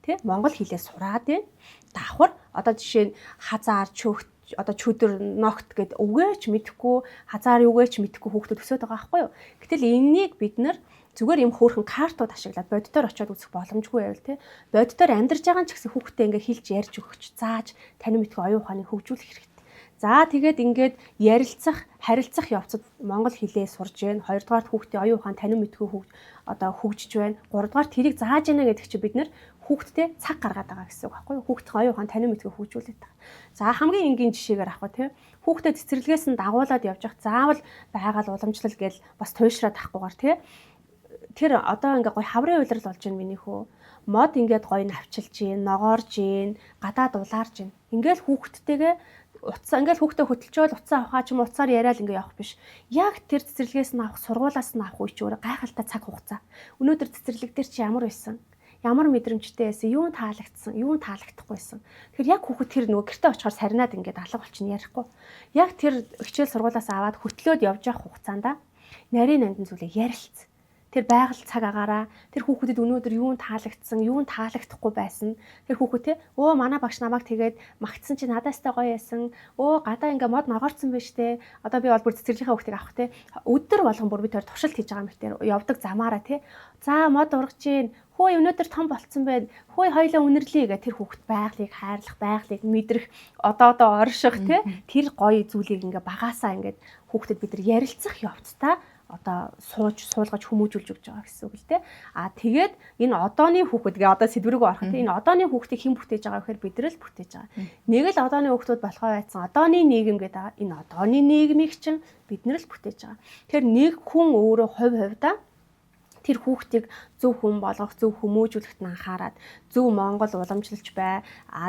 те Монгол хэлээ сураад давхар одоо жишээ нь хазаар чөгт одоо чөдөр ногт гэд үгээч мэдэхгүй хазаар юугээч мэдэхгүй хүүхдүүд өсөд байгаа байхгүй юу. Гэтэл энийг бид нар зүгээр юм хөөрхөн картууд ашиглаад боддоор очиод үзэх боломжгүй байвал те боддоор амьдарч байгаа ч гэсэн хүүхдээ ингээ хэлж ярьж өгч зааж танин мэдгүй оюун ухааныг хөгжүүлэх хэрэгтэй. За тэгээд ингээд ярилцах, харилцах явцад монгол хэлээ сурж байна. Хоёрдугаар хүүхдийн оюун ухаан танин мэдгүй одоо хөгжиж байна. Гуравдугаар тэрийг зааж яана гэдэг чинь бид нэр хүүхдтэй цаг гаргаад байгаа гэсэн үг байхгүй юу? Хүүхдийн оюун ухаан танин мэдгүй хөгжүүлээд байгаа. За хамгийн энгийн жишээгээр авах тийм хүүхдэд цэцэрлэгээс нь дагуулад явж явах заавал байгаль уламжлал гээл бас туйшраад авахгүйгээр тийм тэр одоо ингээ гой хаврын уйлрал болж байна миний хөө. Мод ингээд гой навчилж гин, ногоорж гин, гадаад улаарж гин. Ингээл хүүхдтэйгээ уцаа ингээл хүүхдээ хөтөлчөөл уцаа авахаа ч юм уцаар яриад ингээ явах биш. Яг тэр цэцэрлэгээс нь авах, сургуулаас нь авах үе чи өөрөө гайхалтай цаг хугацаа. Өнөөдөр цэцэрлэг дээр чи ямар байсан? Ямар мэдрэмжтэй байсан? Юу таалагдсан? Юу таалагдахгүй байсан? Тэгэхээр яг хүүхэд тэр нөгөө гэртээ очихоор сарнаад ингээд алга болчихно ярихгүй. Яг тэр хичээл сургуулаас аваад хөтлөөд явж явах хугацаанд нарийн нандин зүйлээ ярилцсан. Тэр байгаль цаг агаараа тэр хүүхдэд өнөөдөр юу таалагдсан, юу таалагдахгүй байсан. Тэр хүүхэд те өө манай багш намайг тэгээд магтсан чи надаастай гоё байсан. Өө гадаа ингээ мод ногоорцсон байж те. Одоо би бол бүр цэцэрлэгийнхаа хүүхдийг авах те. Өдөр болгон бүр би тэр туршилт хийж байгаа юм их тэр явдаг замаараа те. За мод ургаж гин. Хөөе өнөөдөр том болцсон байна. Хөөе хоёлаа үнэрлэе гэх тэр хүүхэд байгалыг хайрлах, байгалыг мэдрэх, одоо орших те. Тэр гоё зүйлийг ингээ багаасаа ингээ хүүхдэд бид нар ярилцах явцдаа одоо суулгаж хүмүүжүүлж өгч байгаа гэсэн үг л дээ. А тэгээд энэ одооны хүүхэд гээ одоо сэдвэрүүг орох тийм энэ одооны хүүхдийг хэн бүтээж байгаа гэхээр бид нар л бүтээж байгаа. Нэг л одооны хүүхдүүд болохоо байцсан одооны нийгэм гэдэг энэ одооны нийгмийг чинь бид нар л бүтээж байгаа. Тэгэхээр нэг хүн өөрөө хувь хувьдаа тэр хүүхдийг зөв хүн болгох, зөв хүмүүжүүлэхт нь анхаарад, зөв Монгол уламжлалч бай,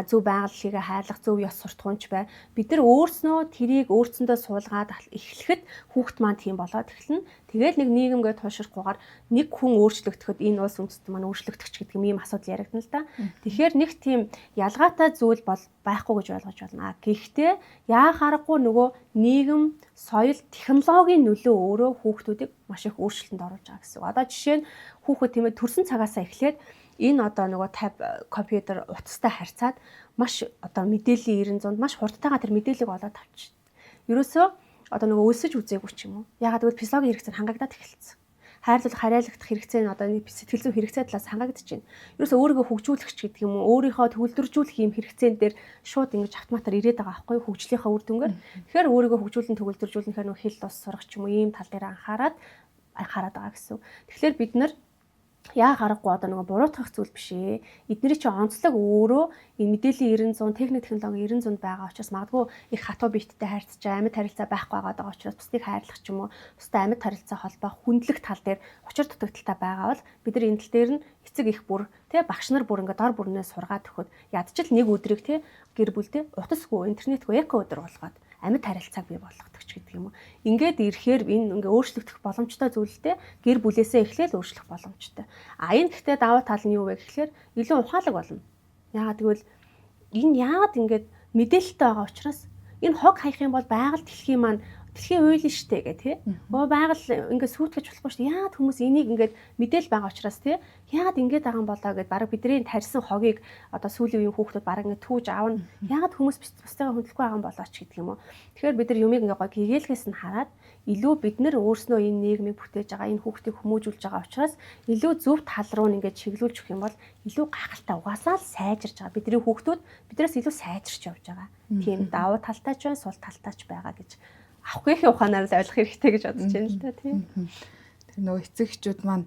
зөв байгаль хэлхийгээ хайрлах, зөв ёс суртахуунч бай. Бид нар өөрснөө тэрийг өөрсөндөө суулгаад эхлэхэд хүүхэд маань тийм болоод эхэлнэ. Тэгээд нэг нийгэмгээ туушрахгүйгээр нэг хүн өөрчлөгдөхөд энэ улс үндэстэн маань өөрчлөгдөх ч гэдэг юм асуудал яригдана л да. Тэгэхээр нэг тийм ялгаатай зүйл бол байхгүй гэж ойлгож байна. Гэхдээ яа харахгүй нөгөө нийгэм, соёл, технологийн нөлөө өөрөө хүүхдүүдийг маш их өөрчлөлтөнд оруулж байгаа гэсэн. Одоо жишээ нь хүүхэд тийм ээ төрсэн цагаасаа эхлээд энэ одоо нөгөө таб компьютер утастай харьцаад маш одоо мэдээллийн 90 100-д маш хурдтайгаа тэр мэдээллийг олоод авчих. Ерөөсөө одоо нөгөө өлсөж үзээгүй ч юм уу. Ягаад гэвэл физиологийн хэрэгцээ хангагдаад эхэлсэн. Хайрлуулах, хараалагдах хэрэгцээ нь одоо сэтгэл зүйн хэрэгцээ талаас хангагдаж байна. Ерөөсөө өөрийгөө хөгжүүлэх ч гэдэг юм уу, өөрийнхөө төгөлдржүүлэх юм хэрэгцээн дээр шууд ингэж автоматар ирээд байгаа байхгүй юу, хөгжлийнхаа үр дүнгээр. Тэгэхээр өөрийгөө хөгжүүлэн төгөлдржүүлнэхээр нөгөө хэл ус сурах ч юм уу ийм тал дээр анхаарад байгаа гэсэн. Тэгэхээр бид нар яа харахгүй одоо нөгөө буруутгах зүйл биш ээ. Эдний чинь онцлог өөрөө энэ мэдээллийн 90 100 техник технологи 90 100 байгаа учраас магадгүй их хатуу биеттэй харьцаж амьд харилцаа байхгүй байгаа учраас бусдыг хайрлах ч юм уу, бусдад амьд харилцаа холбоо хүндлэх тал дээр учир дутагдaltaй байгаа бол бид нар энэ тал дээр нь эцэг их бүр тий багш нар бүр ингээд дор бүрнээ сургаад өгөхөд ядчил нэг өдрийг тий гэр бүлдээ утасгүй интернетгүй эко өдөр болгоод амьд харилцааг бий болгодог ч гэдэг юм уу. Ингээд ирэхээр энэ ингээ өөрчлөгдөх боломжтой зүйлтэй гэр бүлээсээ эхлээл өөрчлөх боломжтой. Энэ гэхдээ даваа тал нь юу вэ гэхээр илүү ухаалаг болно. Яагаад гэвэл энэ яагаад ингээд мэдээлэлтэй байгаа учраас энэ хог хаях юм бол байгаль дэлхийн маань дэлхийн уйл нь штэ гэх тий. Байгаль ингээд сүйтгэж болохгүй штэ. Яагаад хүмүүс энийг ингээд мэдээл байгаа учраас тий. Яагаад ингэж байгаа юм болоо гэд баг бидний тарьсан хогийг одоо сүүлийн үеийн хүүхдүүд баг ингээд түүж аавна. Яагаад хүмүүс бусдыгаа хөндлөхгүй байгаа юм болоо ч гэдэг юм уу. Тэгэхээр бид нар юмыг ингээд гоо гэгээлгээс нь хараад илүү бид нар өөрснөө энэ нийгмийг бүтээж байгаа, энэ хүүхдийг хүмүүжүүлж байгаа учраас илүү зөв тал руу ингээд чиглүүлж өгөх юм бол илүү гайхалтай угаасаа л сайжирч байгаа. Бидний хүүхдүүд биднээс илүү сайжирч явж байгаа. Тийм давуу талтай ч бай, сул талтай ч байгаа гэж авахгүйхийн ухаанаар л ойлгох хэрэгтэй гэж бодож байна л да тийм. Тэр нөгөө эцэг эхчүүд маань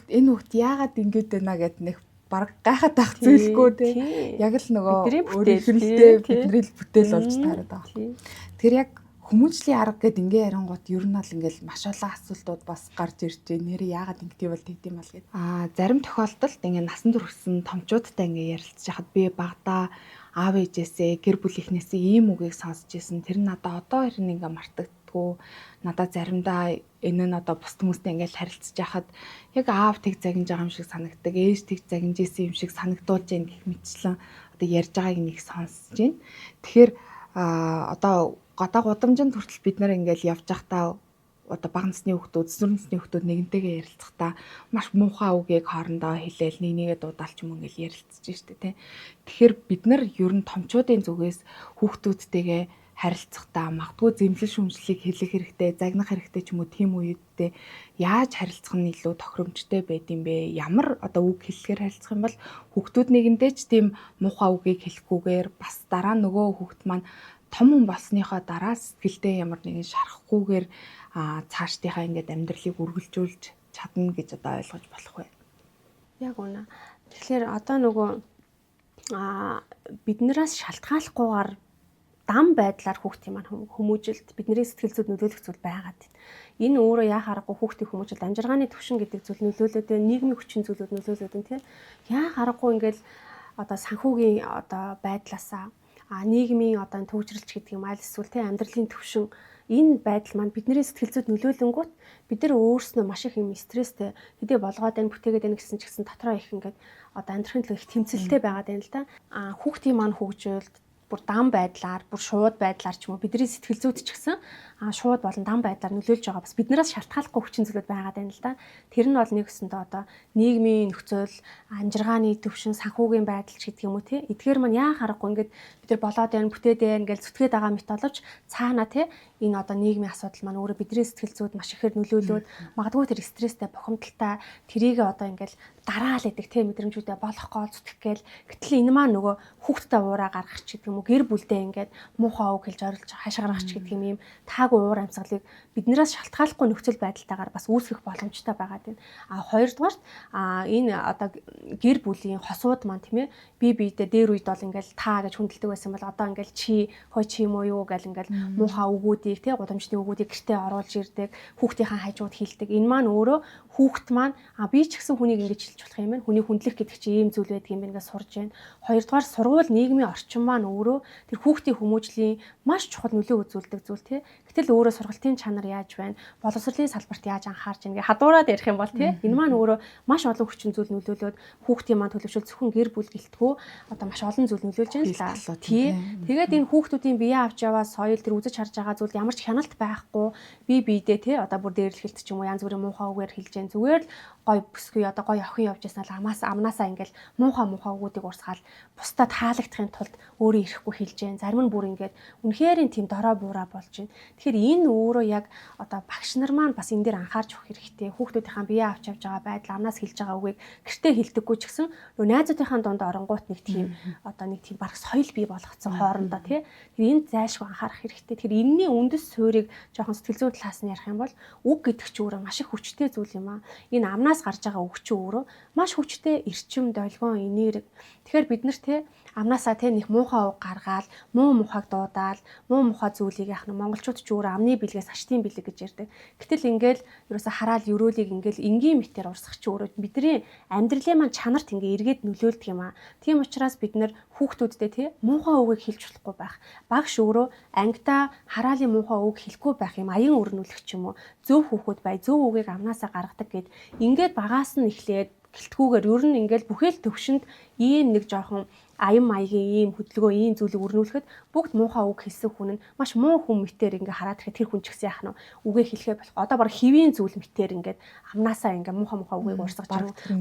энэ хүүхд яагаад ингэж байна гэд нэг баг гайхаад байх зүйлгүй тийм. Яг л нөгөө өөрийнхөө бидний л бүтээл болж таарад байгаа. Тэр яг хүмүүжлийн арга гэд ингээ ярингууд ер нь л ингээл маш олон асуултууд бас гарч ирж байна. Нэр яагаад ингэдэм бол тэгдэм бол гэд. Зарим тохиолдолд ингээ насан туршсан томчуудтай ингээ ярилцж хахад би багада аав ээжээсээ гэр бүлийнхнээсээ ийм үгийг сонсч ирсэн. Тэр нь надад одоо хэрнээ ингээ мартагддаггүй. Надад заримдаа энэ нь одоо бусд хүмүүстэй ингээл харилцаж яхад яг аав тэг загинж байгаа юм шиг санагдаг. Ээж тэг загинж исэн юм шиг санагдуулж байна гэх мэтчлэн одоо ярьж байгааг нэг сонсож байна. Тэгэхээр одоо гадаа гудамжинд хүртэл бид нар ингээл явж байхдаа одоо бага насны хүүхдүүд, өсвөр насны хүүхдүүд нэгнтэйгээ ярилцахдаа маш муухай үгийг хоорондоо хэлээл нэгээ дуудаалч юм ингээл ярилцж штэ тий. Тэгэхээр бид нар ер нь томчуудын зүгээс хүүхдүүдтэйгээ харилцахдаа магадгүй зэмлэл шүмжлэлийг хэлэх хэрэгтэй, загнах хэрэгтэй ч юм уу тийм үедээ яаж харилцах нь илүү тохиромжтой байд юм бэ? Ямар одоо үг хэлэхээр харилцах юм бол хүүхдүүд нэгэндээ ч тийм муухай үгийг хэлэхгүйгээр бас дараа нөгөө хүүхд маань том хүн болсныхоо дараа сэтгэлдээ ямар нэгэн шарахгүйгээр цаашдынхаа ингээд амьдралыг үргэлжлүүлж чадна гэж одоо ойлгож болох бай. Яг үнэ. Тэгэхээр одоо нөгөө биднээс шалтгааллахгүйгээр дам байдлаар хүүхдийн маань хүмүүжилт бидний сэтгэл зүйд нөлөөлөх зүйл байгаад байна. Энэ өөрөө яа харахгүй хүүхдийн хүмүүжилт амжиргааны түвшин гэдэг зүйл нөлөөлөд байна, нийгмийн хүчин зүйлүүд нөлөөлөд байна тийм. Яа харахгүй ингээл одоо санхүүгийн одоо байдлаасаа нийгмийн одоо төвчрэлч гэдэг юм аль эсвэл тийм амьдралын түвшин энэ байдал маань бидний сэтгэл зүйд нөлөөлөнгүүт бид нар өөрснөө маш их юм стресстэй хэдий болгоод байна бүтээгээд байна гэсэн ч гэсэн дотроо их ингээд одоо амьдрахын төлөө их тэмцэлтэй байгаад байна л да. Хүүхдийн маань хөгжөөлт бүр дам байдлаар, бүр шууд байдлаар ч юм уу бидний сэтгэл зүйд ч гэсэн шууд болон дам байдлаар нөлөөлж байгаа бас биднээс шалтгааллахгүй хүчин зүйлүүд байгаад байна л да. Тэр нь бол нэгсэндээ одоо нийгмийн нөхцөл, амжиргааны төвшин, санхүүгийн байдал ч гэдэг юм уу тий. Эдгээр маань яа харахгүй ингээд бид нар болоод байна, бүтээд байна гэж зүтгээд байгаа мэт боловч цаана тий энэ одоо нийгмийн асуудал маань өөрөө бидний сэтгэл зүйд маш ихээр нөлөөлөөд магадгүй тэр стресстэй, бухимдалтай тэрийг одоо ингээд дараал идэг те мэдрэмжүүдээ болох гол зүтгэх гээл. Гэтэл энэ маань нөгөө хүүхдэд уураа гаргах ч гэдэг юм уу гэр бүлдээ ингээд муухай үг хэлж орилж хаашаа гаргах ч гэдэг юм таагүй уур амьсгалыг биднээс шалтгааллахгүй нөхцөл байдалтайгаар бас үүсгэх боломжтой байгаа. А хоёрдугаарт энэ одоо гэр бүлийн хосууд маань тийм ээ бие биедээ дээр үед бол ингээл та гэж хүндэлдэг байсан бол одоо ингээл чи хой чи юм уу юу гэл ингээл муухай үгүүдийг тий гудамжны үгүүдийг гэртээ оруулж ирдэг хүүхдийнхээ хажууд хилдэг. Энэ маань өөрөө хүүхд маань би ч гэсэн хүнийг ингэж хэлж болох юм байна. Хүний хүндлэх гэдэг чинь ийм зүйл байдаг юм байна гэж сурж байна. Хоёрдугаар сургууль нийгмийн орчин маань өөрөө тэр хүүхдийн хүмүүжлийн маш чухал нөлөө үзүүлдэг зүйл тий. Гэтэл өөрөө сургалтын чанар яаж байна? Боловсролын салбарт яаж анхаарч байгааг хадуураад ярих юм бол тий. Энэ маань өөрөө маш олон хүчин зүйл нөлөөлөд хүүхдийн маань төлөвшөл зөвхөн гэр бүл гэлтгүү одоо маш олон зүйл нөлөөлж байна л да. Тий. Тэгээд энэ хүүхдүүдийн бие авч яваа соёл тэр үзэж харж байгаа зүйл ямар ч хяналт байхгүй бие биедээ тий одоо бүр дээрлэхэлт ч юм уу янз бүрийн муухай үгээр хэлж जैन зүгээр л гой бүсгүй одоо гой охин явж яснаа л амнаасаа ингээл муухай үгүүдийг урсгаал бусдад таалагдахын тулд өөрөө ирэхгүй хэлж जैन зарим нь бүр ингээд үнэхээр тийм дорой буураа болж байна. Тэгэхээр энэ өөрөө яг одоо багш нар маань бас энэ дээр анхаарч өгөх хэрэгтэй. Хүүхдүүдийнхээ бие авч явж байгаа байдал амнаас хэлж байгаа үгийг гэртээ хэлдэггүй ч гэсэн нөө найзуудынхаа дунд оронгууд нэг тийм одоо нэг тийм баг соёл бий болгоцсон хоорондоо тий. Тэр энд зайлшгүй анхаарах хэрэгтэй. Тэгэхээр энэний үндэс суурийг жоохон сэтгэл зүйн талаас нь ярих юм бол үг гэдэг чинь өөрөө маш их хүчтэй зүйл юм аа. Энэ амнаас гарч байгаа үг чинь өөрөө маш хүчтэй эрчим, долгион, энерги. Тэгэхээр бид нар те амнаасаа те нэг муухай үг гаргаал, муухайг дуудаал, муухай зүйлийг яах нь монголчууд ч өөрөө амны бэлгээс хашдын бэлэг гэж ярьдаг. Гэтэл ингээл ерөөсө хараал өрөөлийг ингээл энгийн мэтээр урсгах чи өөрөө бидний амьдралын маань чанарт ингээ эргээд нөлөөлдөг юм аа. Тийм учраас бид нар хүүхдүүддээ те муухай үгийг хэлж болохгүй байх. Багш өөрөө ангидаа хараалын муухай үг хэлэхгүй байх юм аян өрнүүлэх ч юм уу. Зөв хүүхэд бай, зөв үгийг амнаасаа гаргадаг гэд ингээд багаас нь эхлээд гэлтгүүгээр ер нь ингээл бүхэл төвшөнд ийм нэг жоохон аян маягийн ийм хөдөлгөөн ийм зүйлийг өрнүүлэхэд бүгд муухай үг хэлсэн хүн нь маш муу хүн мэтээр ингээ хараад ирэхэд тэр хүн ч гэсэн яах нь үгээ хэлэхээ болох. Одоо баг хэвийн зүйл мэтээр ингээд амнаасаа ингээ муухай үгийг урсгаж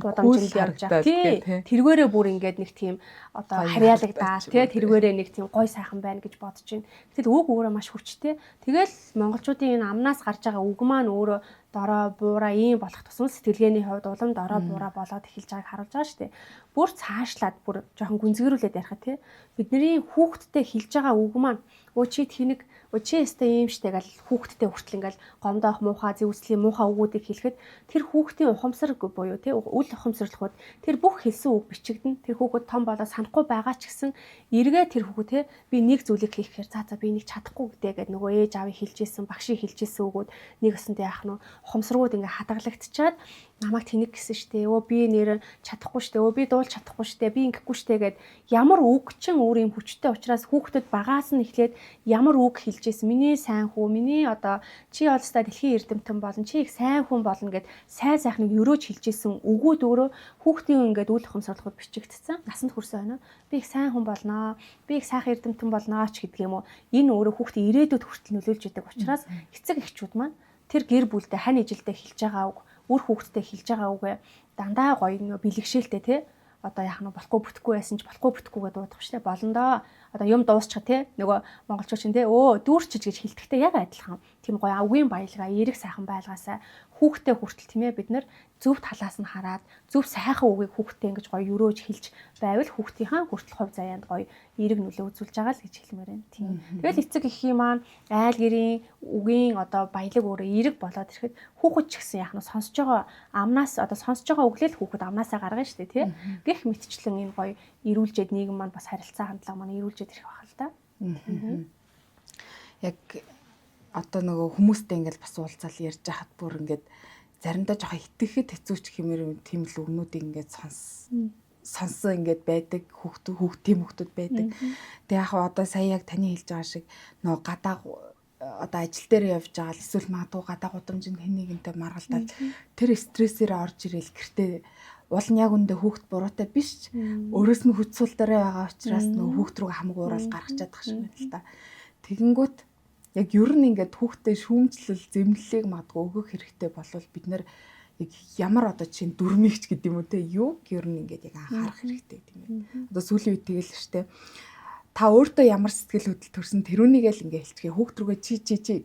гудамжинд явж байгаа. Тий. Тэргээрээ бүр ингээд нэг тийм одоо харьяалагдаал тий тэргээрээ нэг тийм гой сайхан байна гэж бодож байна. Гэтэл үг өөрөө маш хүчтэй. Тэгэл монголчуудын энэ амнаас гарч байгаа үг маань өөрөө дорой буураа ийм болох тусам сэтгэлгээний хувьд улам дорой буураа болоод эхэлж байгааг харуулж байгаа шүү дээ. Бүр цаашлаад бүр жоохон гүнзгийрүүлээд ярих тий. Бидний хүүхдтэй хэлж байгаа үг маань өө чи тэнэг чи өстэй юм штэ гал хүүхдтэй хүртэл ингээл гомдоох муухай зэвслийн муухай үгүүдийг хэлэхэд тэр хүүхдийн ухамсар буюу тий үл ухамсарлахуд тэр бүх хэлсэн үг бичигдэн тэр хүүхэд том болоод санахгүй байгаа ч гэсэн эргээ тэр хүүхэд тий би нэг зүйлийг хийхээр за би нэг чадахгүй гэдэг нөгөө ээж аавыг хэлжсэн багшийг хэлжсэн үгүүд нэг өсөндөө яах нь ухамсаргууд ингээ хадгалагдчихад намайг тэнэг гэсэн штэ өө би нэр чадахгүй штэ өө би дуулж чадахгүй штэ би ингэхгүй штэ гэд ямар үг чин өөр юм хүчтэй учраас хүүхдэд багаас нь эхлээд ямар үг хэлжсэн миний сайн хүү миний одоо чи олстай дэлхийн эрдэмтэн болно чи их сайн хүн болно гэд сайн сайхныг өрөөж хэлжсэн үгүүд өөрөө хүүхдийн ингээд үл ухамсарлахад бичигдсэн насанд хүрсэн байна би их сайн хүн болноо би их сайхан эрдэмтэн болноо ч гэдэг юм уу энэ өөрөө хүүхдийн ирээдүйд хүртэл нөлөөлж идэг учраас эцэг эхчүүд маань тэр гэр бүлдээ хань ижилдээ хэлж байгаа үг үр хүүхдтэй хэлж байгаа үгээ дандаа гоё нөө бэлгшээлтэй те одоо яах нь болохгүй бүтэхгүй байсан ч болохгүй бүтэхгүйгээ дуудах штэ болондоо одоо юм дуусчих те нөгөө монголчууд чинь те дүүрчиж гэж хэлдэгтэй яг адилхан тийм гоё авгийн баялгаа эерэг сайхан байлгаасаа хүүхдтэй хүртэл тийм ээ бид нар зөв талаас нь хараад зөв сайхан үгийг хүүхдтэй ингэж гоё өрөөж хэлж байвал хүүхдийнхаа хүртэл хувь заяанд гоё эерэг нөлөө үзүүлж байгаа л гэж хэлмээр байна. Тийм. Тэгэл эцэг эхийн маань айл гэрийн үгийн одоо баялаг өөрөө эерэг болоод ирэхэд хүүхэд ч гэсэн яах нь сонсож байгаа амнаас одоо сонсож байгаа үглэл хүүхэд амнаасаа гаргана шүү дээ тий. Гэх мэтчлэн энэ гоё эрүүлжээд нийгэм маань бас харилцаа хандлага маань эрүүлжээд ирэх байх л да. Яг одоо нөгөө хүмүүстэй ингээд бас уулзаал ярьж хахад бүр ингээд заримдаа жоохон итгэхэд хэцүү ч хэмээр тийм л өгнүүдийг ингээд сонсон ингээд байдаг хүүхдийн байдаг. Тэгээ яг одоо сая яг таны хэлж байгаа шиг нөгөө гадаа одоо ажил дээр явж байгаа л эсвэл магадгүй гадаа гудамжинд хэнийгэнтэй маргалдаад тэр стрессээр орж ирэл гэртээ уул нь яг үндэ хүүхд буруутай биш өөрөөс нь хүч сул дээр байгаа учраас нөгөө хүүхд рүү хамаагүй уурал гаргаж чадах шиг байна л да. Тэгэнгүүт яг ер нь ингээд хүүхдэд шүүмжлэл зэмлэлийг магадгүй өгөх хэрэгтэй болвол бид нэр яг ямар одоо чинь дүрмигч гэдэг юм уу те юу ер нь ингээд яг анхаарах хэрэгтэй тийм ээ. Одоо сүүлийн үед тэгэл штэ та өөртөө ямар сэтгэл хөдлөл төрсөн тэрүүнийг л ингээд хэлчихээ хүүхд рүүгээ чи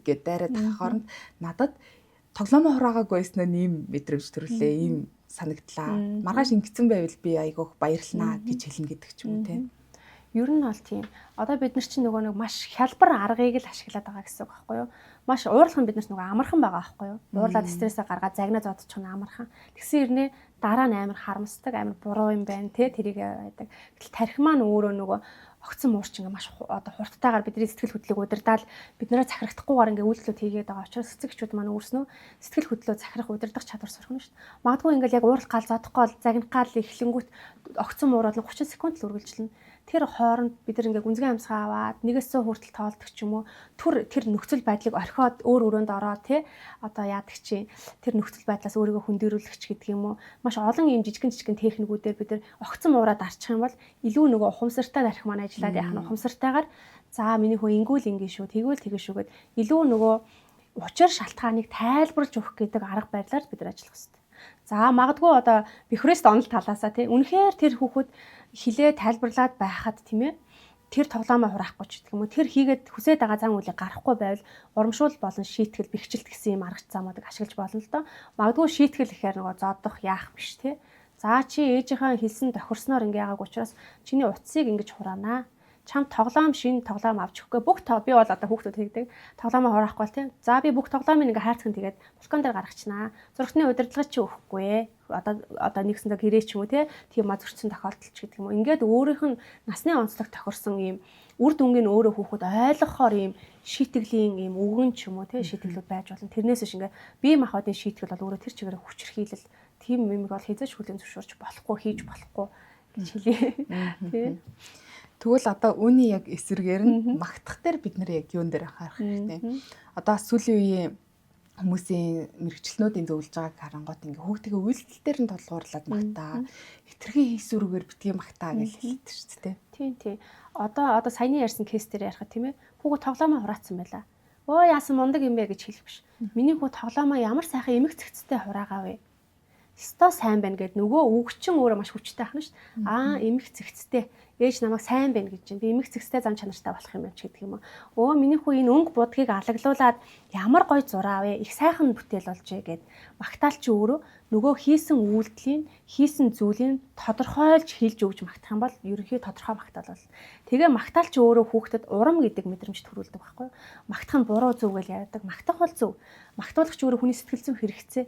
гэдээ дайраад авах хооронд надад тоглоомоо хураагаагүй байснаа ийм мэдрэмж төрлөө ийм санагдлаа. Маргааш ингэсэн байвал би айгүйх баярлнаа гэж хэлнэ гэдэг ч юм уу те. Ер нь бол тийм. Одоо бид нар чинь нөгөө нэг маш хялбар аргыг л ашиглаад байгаа гэсэн үг байхгүй юу? Маш уурлах нь биднээс нөгөө амархан байгаа байхгүй юу? Уурлаад стрессээ гаргаад загнаа зодчих нь амархан. Тэгсэн ирнэ дараа нь амар харамсдаг, амар буруу юм байна те тэрийг байдаг. Гэтэл тархи маань өөрөө нөгөө огцон муурч ингээ маш одоо хурдтайгаар бидний сэтгэл хөдлөлийг удирдаал биднэрээ захирагдахгүйгээр ингээ үйлдэлүүд хийгээд байгаа учраас эцэгчүүд маань өөрснөө сэтгэл хөдлөлөө захирах удирдах чадвар сурах нь шүү дээ. Магадгүй ингээл яг уурлах гал зодох гал загнах гал эхлэнгүүт огцон муурал 30 секунд л үргэлжилнэ. Тэр хооронд бид нэг гүнзгий амьсгаа аваад 1-100 хүртэл тоолдог ч юм уу тэр нөхцөл байдлыг орхиод өөр өрөөнд ороод тий одоо яадаг чи тэр нөхцөл байдлаас өөрийгөө хөндөрүүлэгч гэдэг юм уу маш олон юм жижигэн техникүүдээр бид нар огцон муураад арчих юм бол илүү нөгөө ухамсартай тарих маань ажиллаад яах нь ухамсартайгаар за миний хөө ингүүл ингэ шүү тэгвэл тэгээ шүүгээд илүү нөгөө учир шалтгааныг тайлбарлаж өгөх гэдэг арга барилаар бид нар ажиллах хэрэгтэй. За магадгүй одоо бихрэст онол талаасаа тий үнэхээр тэр хүүхэд хилээ тайлбарлаад байхад тийм ээ тэр тоглоомоо хураахгүй ч гэх юм уу тэр хийгээд хүсээд байгаа зан үйлийг гарахгүй байвал урамшуул болон шийтгэл бэхжилт гэсэн юм арга замуудыг ашиглаж болно л доо. Магадгүй шийтгэл гэхээр нөгөө зодох яах биш тий. За чи ээжийнхээ хэлсэн тохирсноор ингэ яагааг учраас чиний утсыг ингэж хураанаа. Чам шинэ тоглоом авч өгөхгүй бүх би бол одоо хүүхдүүд хийдэг тоглоомоо хураахгүй л тийм. За би бүх тоглоомыг ингээ хайрцаг тэгээд балкон дээр гаргачнаа. Зургатны удирдлагыг чи өгөхгүй. Одоо нэгсэндээ гэрээ ч юм уу тийм зөрчсөн тохиолдол ч гэдэг юм уу. Ингээд өөрийнх нь насны онцлог тохирсон ийм үр дүнгийн өөрөө хүүхэд ойлгохоор ийм шийтгэлийн ийм өвгөн ч юм уу шийтгэлүүд байж болно. Тэрнээс биш ингээ бие махбодын шийтгэл бол өөрөө тэр чигээр хүчрхийлэл тийм юм бол хязгаарч хүлэн зөвшөөрч болохгүй хийж болохгүй гэж хэлээ. Тийм. Тэгвэл одоо үүний яг эсрэгээр нь магтах дээр бид нэр яг юун дээр анхаарах хэрэгтэй. Одоо сүүлийн үеийн хүмүүсийн мэрэгчлэнүүдийн зөвлөж байгааг харангуут ингээ хүүхдийн үйлдэл дээр нь толгуурлаад магтаа. Хитрхи хийсвэргээр битгий магтаа гэж хэлдэг шүү дээ. Тийм. Одоо саяны ярьсан кейс дээр ярихад тийм ээ. Хүүхд тоглоомоо хураацсан байла. Өө яасан мундаг юм бэ гэж хэлэх биш. Миний хүүхд тоглоомоо ямар сайхан эмэг цэгцтэй хураагаа вэ? Өстой сайн байна гэд нөгөө үгчин өөрөө маш хүчтэй ахна шүү дээ. Эмэг цэгцтэй ээж намайг сайн байна гэж чинь би эмэг цэгцтэй зам чанартай болох юм ч гэдэг юм уу. Миний хүү энэ өнгө будгийг алаглуулад ямар гоё зураа вэ? Их сайхан бүтээл болжээ гэд магтаалч өөрөө нөгөө хийсэн үйлдэлийн хийсэн зүйлийн тодорхойлж хэлж өгч магтах юм бол ерөнхий тодорхой магтаал бол. Тэгээ магтаалч өөрөө хүүхдэд урам гэдэг мэдрэмж төрүүлдэг байхгүй юу? Магтах нь буруу зөв гэж ярьдаг. Магтах бол зөв. Магтуулагч өөрөө хүний сэтгэл зүйн хэрэгцээ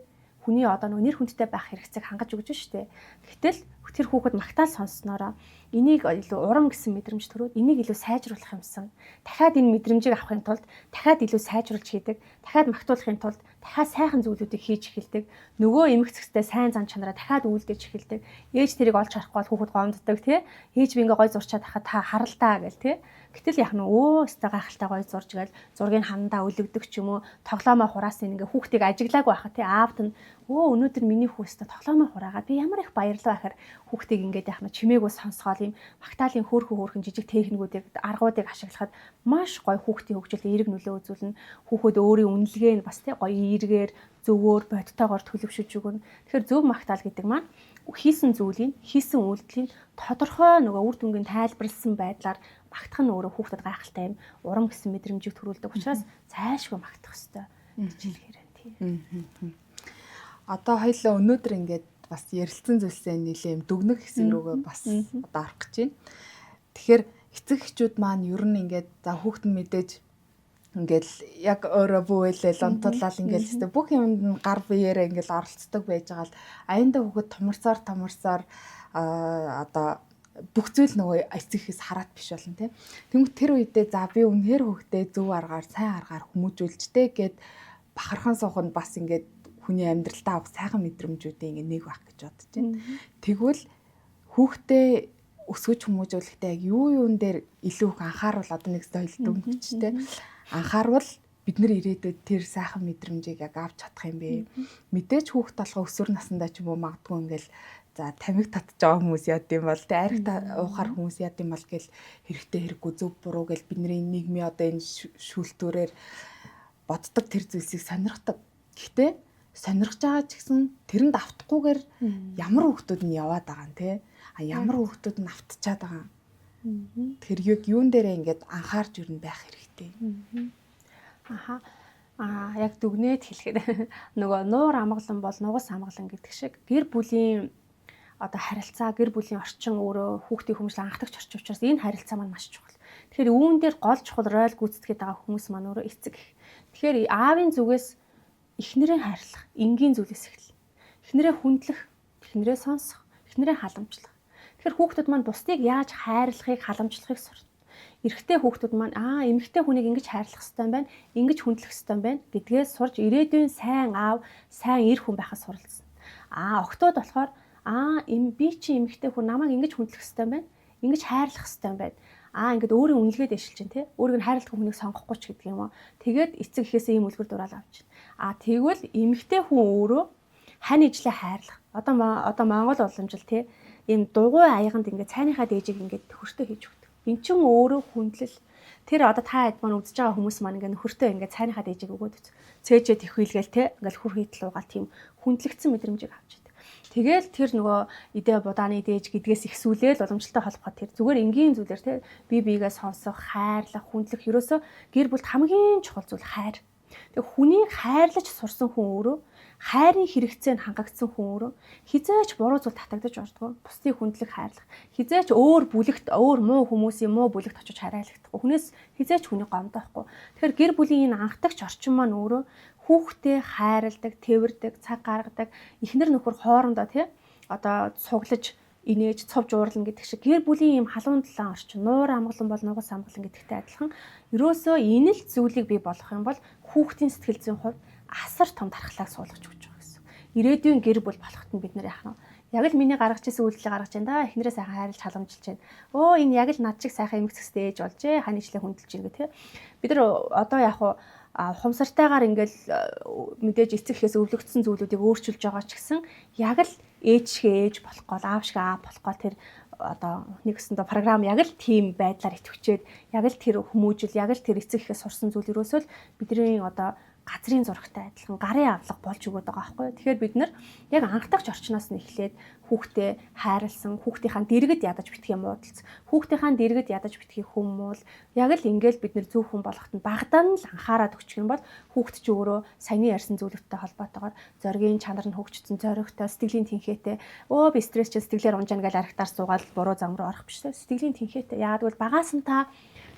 хүний одоо нөгөө нэр хүндтэй байх хэрэгцээг хангаж өгч штэ. Гэтэл тэр хүүхэд магтаал сонсснороо энийг илүү урам гэсэн мэдрэмж төрөөд энийг илүү сайжруулах юмсан. Дахиад энэ мэдрэмжийг авахын тулд дахиад илүү сайжруулж хийдэг. Дахиад магтуулахын тулд дахиад сайхан зүйлүүдийг хийж эхэлдэг. Нөгөө эмх цэгцтэй сайн зан чанараа дахиад үйлдэж эхэлдэг. Ээж тэрийг олж харахгүй бол хүүхэд гомддог тий. Ээж би ингээ гой зурчаад хахад та харалтаа гэл тий. Гэтэл яах нь өстэй гайхалтай гоё зурж гээл зургийг хандаа өлөгдөг ч юм уу тоглоомоо хураасан ингээ хүүхдийг ажиглаагүй байхад тий аавд нь өнөөдөр миний хүүстэй тоглоомоо хураагаад би ямар их баярлаа гэхээр хүүхдийг ингээд яах нь чимээгөө сонсгоол юм магтаалын хөөрхөн жижиг техникүүдийг аргуудыг ашиглахад маш гоё хүүхдийн хөгжилд эерэг нөлөө үзүүлнэ. Хүүхэд өөрийн үнэлгээ нь бас тий гоё эергээр зөвөөр бодтойгоор төлөвшөж өгнө. Тэгэхээр зөв магтаал гэдэг маань хийсэн зүйлийн хийсэн үйлдэлийн тодорхой нөгөө үр дүнгийн тайлбарлсан байдлаар магтах нь өөрөө хүүхдэд гайхалтай юм урам гэсэн мэдрэмжийг төрүүлдэг учраас зайлшгүй магтах хэрэгтэй гэж хэлэхээр тийм. Одоо хоёлаа өнөөдөр ингээд бас ярилцсан зүйлсээ нэлээ юм дүгнэх хэсэг рүүгээ бас одоо орох гэж байна. Тэгэхээр эцэг эхчүүд маань ер нь ингээд за хүүхэд нь мэдээж ингээл яг өөрөө бүэлэл онтоллал ингээл хэвээр бүх юмд нь гар биеэрээ ингээл оролцдог байж байгаа л аяндаа хүүхэд томорсоор одоо бүх зүйл нөгөө эцэгхээс хараад биш болно тийм. Тэнгүүт тэр үедээ за би үнэхээр хүүхдээ зөв аргаар сайн аргаар хүмүүжүүлжтэй гэд бахархан сууханд бас ингээд хүний амьдралдаа авах сайхан мэдрэмжүүдийн нэг байх гэж бодож байна. Тэгвэл хүүхдээ өсгөж хүмүүжүүлэхдээ яг юун дээр илүү их анхааруул одоо нэг зүйл дүнчтэй анхаарвал бид нар ирээдүйд тэр сайхан мэдрэмжийг яг авч чадах юм бэ. Мэдээж хүүхд толгой өсвөр насндаа ч юм уу магадгүй ингээл за тамиг татж байгаа хүмүүс яд юм бол тэ ариг уухаар хүмүүс яд юм бол гэл хэрэгтэй хэрэггүй зөв буруу гэл бидний нийгмийн одоо энэ шүүлтүүрээр боддог тэр зүйлсийг сонирхдаг. Гэхдээ сонирхож байгаа ч гэсэн тэрэнд автахгүйгээр ямар хүүхдүүд нь яваад байгаа юм те. Ямар хүүхдүүд нь автчихад байгаа юм. Тэр юун дээрээ ингээд анхаарч өрн байх хэрэгтэй. Яг дүгнээд хэлэхэд нөгөө нуур амгалан бол нугас амгалан гэдэг шиг гэр бүлийн одоо харилцаа, гэр бүлийн орчин өөрөө хүүхдийн хүмүүжлэн анхдагч орчин учраас энэ харилцаа маань маш чухал. Тэгэхээр үүн дээр гол чухал роль гүйцэтгэж байгаа хүмүүс маань өөрөө эцэг. Тэгэхээр аавын зүгээс эхнэрээ хайрлах, энгийн зүйлээс эхэлнэ. Эхнэрээ хүндлэх, эхнэрээ сонсох, эхнэрээ халамжлах. Тэгэхээр хүүхдүүд маань бусдыг яаж хайрлахыг, халамжлахыг сурна. Эрэгтэй хүүхдүүд маань эмэгтэй хүнийг ингэж хайрлах хэрэгтэй юм байна, ингэж хүндлэх хэрэгтэй юм байна гэдгээс сурж ирээдүйн сайн аав, сайн эр хүн байхад суралцсан. Охтууд болохоор би чи эмэгтэй хүн намайг ингэж хүндлэх хэрэгтэй юм байна, ингэж хайрлах хэрэгтэй юм байна. Ингээд өөрийн үнэлгээд эшилж чинь тий. Өөрийг нь хайрладаг хүнийг сонгохгүй ч гэдэг юм уу. Тэгээд эцэг ихээсээ ийм үлгэр дураал авч байна. Тэгвэл эмэгтэй хүн өөрөө хань ижлээ хайрлах. Одоо Монгол уламжил тий. Ийм дугуй аяганд ингээд цайныхаа дээжийг ингээд хөртөө хийж өгдөг. Энд чинь өөрөө хүндлэл. Тэр одоо та хэд маань үзэж байгаа хүмүүс маань ингээд хөртөө ингээд цайныхаа дээжийг өгөөд цээжээ тэхвэлгээл тий. Ингээд хүр хийтэл угаал тийм хүндлэгдсэн мэдрэмжийг авч байдаг. Тэгэл тэр нөгөө идэ будааны дээж гэдгээс ихсүүлээл уламжлалтай холбоход тэр зүгээр энгийн зүйлэр тий бие биегээ сонсох, хайрлах, хүндлэх ерөөсөө гэр бүлд хамгийн чухал зүйл хайр. Тэг хүнийг хайрлаж сурсан хүн өөрөө хайрын хэрэгцээнд хангагдсан хүн өөрөө хизээч буруу зүйл татагдаж ордгоо. Бусдыг хүндлэх, хайрлах. Хизээч өөр бүлэгт, өөр муу хүмүүсийн муу бүлэгт очиж харайлагдахгүй. Хүнээс хизээч хүнийг гомдоохгүй. Тэгэхээр гэр бүлийн энэ анхдагч орчин маань өөрөө хүүхдээ хайрладаг, тэвэрдэг, цаг гаргадаг, эхнэр нөхөр хоорондоо тий одоо цуглаж инээж цов жуурлна гэдэг шиг гэр бүлийн юм халуун талаан орчин нуур амгалан бол нугас амгалан гэдэгтэй адилхан ерөөсөө энэ л зүйлийг бий болгох юм бол хүүхдийн сэтгэл зүйн хувьд асар том дархлааг суулгаж өгч байгаа гэсэн. Ирээдүйн гэр бүл болоход нь бид нар яах нь яг л миний гаргаж ирсэн үйлдэлийг гаргаж байна да эхнэрээ сайхан хайрлаж халамжилж байна. Энэ яг л над шиг сайхан эмэг цэстэй ээж болж хань ижлээ хүндэлж байна гэх тий. Бид нар одоо яг ухамсартайгаар ингээл мэдээж эцэг эхээс өвлөгдсөн зүйлүүдийг өөрчилж байгаа ч гэсэн яг л ээж шиг ээж болохгүй аав шиг аав болохгүй тэр одоо нэгсэндээ програм яг л тийм байдлаар итгэвчээд яг л тэр хүмүүжил яг л тэр эцэг эхээс сурсан зүйл ерөөсөө л бидний одоо газрын зурагтай адилхан гарын авлага болж өгöd байгаа байхгүй. Тэгэхээр бид нар яг анхдагч орчноос нь эхлээд хүүхдээ хайрлсан, хүүхдийнхаа дэргэд ядаж битгий муудалц, хүүхдийнхаа дэргэд ядаж битгий хүмүүл яг л ингээл бид нар зөв хүн болоход нь багадаа нь л анхаарад өгчих юм бол хүүхд ч өөрөө саяны ярьсан зүйлүүдтэй холбоотойгоор зоригийн чанар нь хөгжсөн, зоригтой, сэтгэлийн тэнхээтэй би стресс чи сэтгэлээр унжаана гэж архитаар суугаад буруу зам руу орох биш. Сэтгэлийн тэнхээтэй. Яагад бол багаас нь та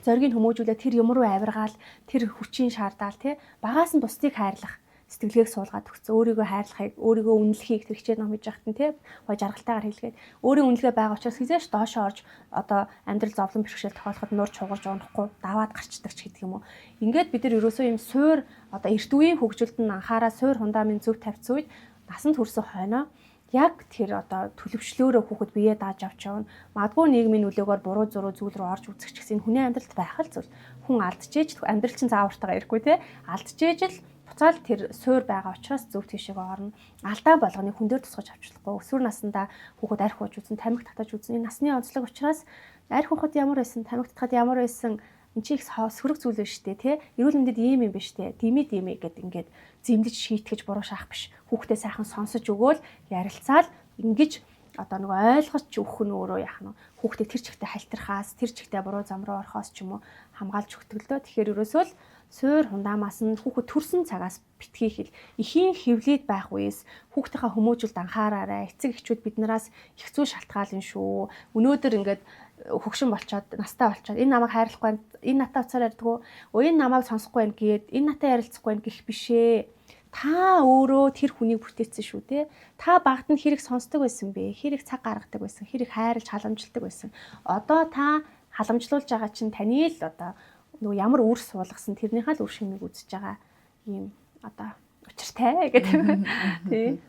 зоригийг хүмүүжүүлээ тэр юм руу авиргаал тэр хүчийн шаардаал тий багаас нь бусдыг хайрлах сэтгэлгээг суулгаад өгсөн өөрийгөө хайрлахыг өөрийгөө үнэлэхийг тэр хичээл ном хийж байхад нь тий гой жаргалтайгаар хэлгээд өөрийн үнэлгээ байгаа учраас хизээш доошоо орж одоо амьдрал зовлон бэрхшээл тохиолдоход нуур чугарж унахгүй даваад гарчдаг ч гэдэг юм уу. Ингээд бид нар ерөөсөө юм суур одоо эрт үеийн хөгжилд нь анхаараа суур фундамент зөв тавьсан үед насанд хүрсэн хойноо яг тэр одоо төлөвчлөөрөө хүүхэд биеэ дааж авч явна. Магадгүй нийгмийн нөлөөгөөр буруу зуруу зүйл рүү орж үзэх ч гэсэн хүний амьдралд байх л зүйл. Хүн алдчихэж амьдрал чинь заавартайгаа ирэхгүй те. Алдчихэж л буцаал тэр суур байгаа учраас зөв тийшээ орно. Алдаа болгоныг хүн дээр тусгаж авчлахгүй. Өсвөр наснда хүүхэд арх ууж үзэн, тамхи татаж үзэн. Энэ насны онцлог учраас арх уухад ямар байсан, тамхи татахад ямар байсан энэ чи их сөрөг зүйл биш үү те. Эрүүл мэндэд ийм юм биш те. Дими гэд ингээд зэмлэж шийтгэж буруу шаах биш. Хүүхдээ сайхан сонсож өгөөл ярилцаал ингэж одоо нэг ойлгож өгөх нь өөрөө яах нь хүүхдээ тэр чигтээ хальтрахаас тэр чигтээ буруу зам руу орохоос ч юм уу хамгаалж өгтөглөө. Тэгэхээр ерөөсөө л суур хундамаас нь хүүхэд төрсэн цагаас битгий хэл эхийн хөвлөд байх үеэс хүүхдийнхаа хүмүүжүүлд анхаараарай. Эцэг эхчүүд биднээс их зүйл шалтгаална шүү. Өнөөдөр ингээд хөгшин болчоод настай болчоод энэ намайг хайрлахгүй энэ натаа уцаар ярьдгүү энэ намайг сонсохгүй байх гээд энэ натаа ярилцахгүй байх гэх бишээ. Та өөрөө тэр хүнийг бүтээсэн шүү те. Та багт нь хэрэг сонсдог байсан бэ? Хэрэг цаг гаргадаг байсан? Хэрэг хайрлж халамжилдаг байсан? Одоо та халамжлуулж байгаа чинь таны л одоо нөгөө ямар үр суулгасан тэрнийхээ л үр шимийг үзэж байгаа юм одоо учиртай гэдэг. Тий.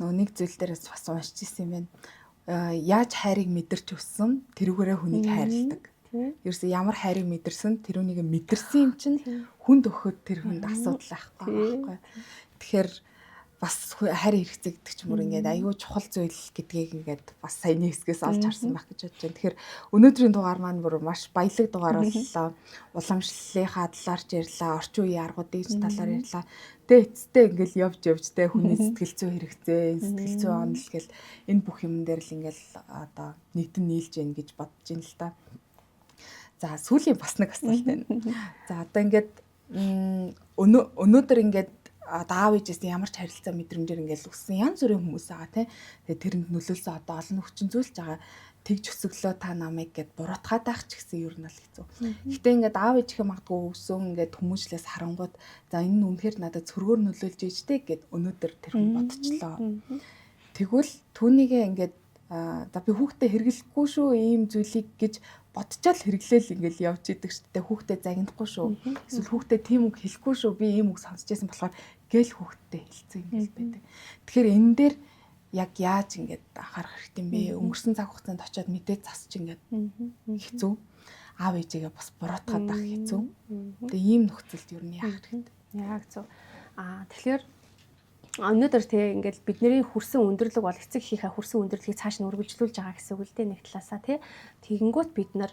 Нөгөө нэг зүйл дээрээс бас уншиж ирсэн юм байна. Яаж хайрыг мэдэрч өссөн тэрүүгээрээ хүнийг хайрладаг. Ерөөсөө ямар хайрыг мэдэрсэн тэрүүнийг мэдэрсэн юм чинь хүнд өгөхөд тэр хүнд асуудал байхгүй. Тэгэхээр бас хайр хэрэгцээ гэдэг ч мөр ингээд аюу чухал зүйл гэдгийг ингээд бас саяны хэсгээс олж харсан байх гэж бодож байна. Тэгэхээр өнөөдрийн дугаар маань бүр маш баялаг дугаар боллоо. Уламжлалынхаа талаарч ярьлаа, орчин үеийн аргуудын талаар ярьлаа. Тэгээ эцэстээ ингээд явж тэ хүний сэтгэл зүйн хэрэгцээ, сэтгэл зүйн онол гэл энэ бүх юм дээр л ингээд одоо нийтэн нийлж гин гэж бодож байна л та. За сүүлийн бас нэг асуулт байна. За одоо ингээд өнөөдөр ингээд аав ээжээс ямар ч харилцаа мэдрэмжээр ингээд өссөн янз бүрийн хүмүүс байгаа тий. Тэгээ тэрэнд нөлөөлсөн одоо олон хүчин зүйлж байгаа. Тэгж өсөглөө та намайг гэд буруутгаад байх ч гэсэн ер нь бол хэцүү. Гэтэ ингээд аав ээжийнхээ магадгүй өссөн ингээд хүмүүжлээс харангууд за энэ нь үнэхээр надад цөргөөр нөлөөлж ийжтэй гэд өнөөдөр тэр хүн бодчихлоо. Тэгвэл түүнийгээ ингээд за би хүүхдэд хэрэглэхгүй шүү ийм зүйлийг гэж бодчаал хэрэглээл ингээл явж идэг шүү дээ. Хүүхдэд загнахгүй шүү. Эсвэл хүүхдэд тийм үг хэлэхгүй шүү. Би ийм үг сонсч байсан болохоор гэл хүүхдэд хэлсэн юм л байдаг. Тэгэхээр энэ дээр яг яаж ингээд анхаарах хэрэгтэй юм бэ? Өнгөрсөн цаг хугацаанд очиод мэдээд засч ингээд хэцүү. Аав ээжигээ бас буруутгаад байх хэцүү. Тэгээ ийм нөхцөлд юу нь яах хэрэгтэй. Яг зөв. Тэгэхээр өнөөдөр тий ингээд бидний хүрсэн өндөрлөг бол эцэг эхийнхээ хүрсэн өндөрлөгийг цааш нь үргэлжлүүлж байгаа гэсэн үг л дээ нэг талаасаа тий. Тэгэнгүүт бид нар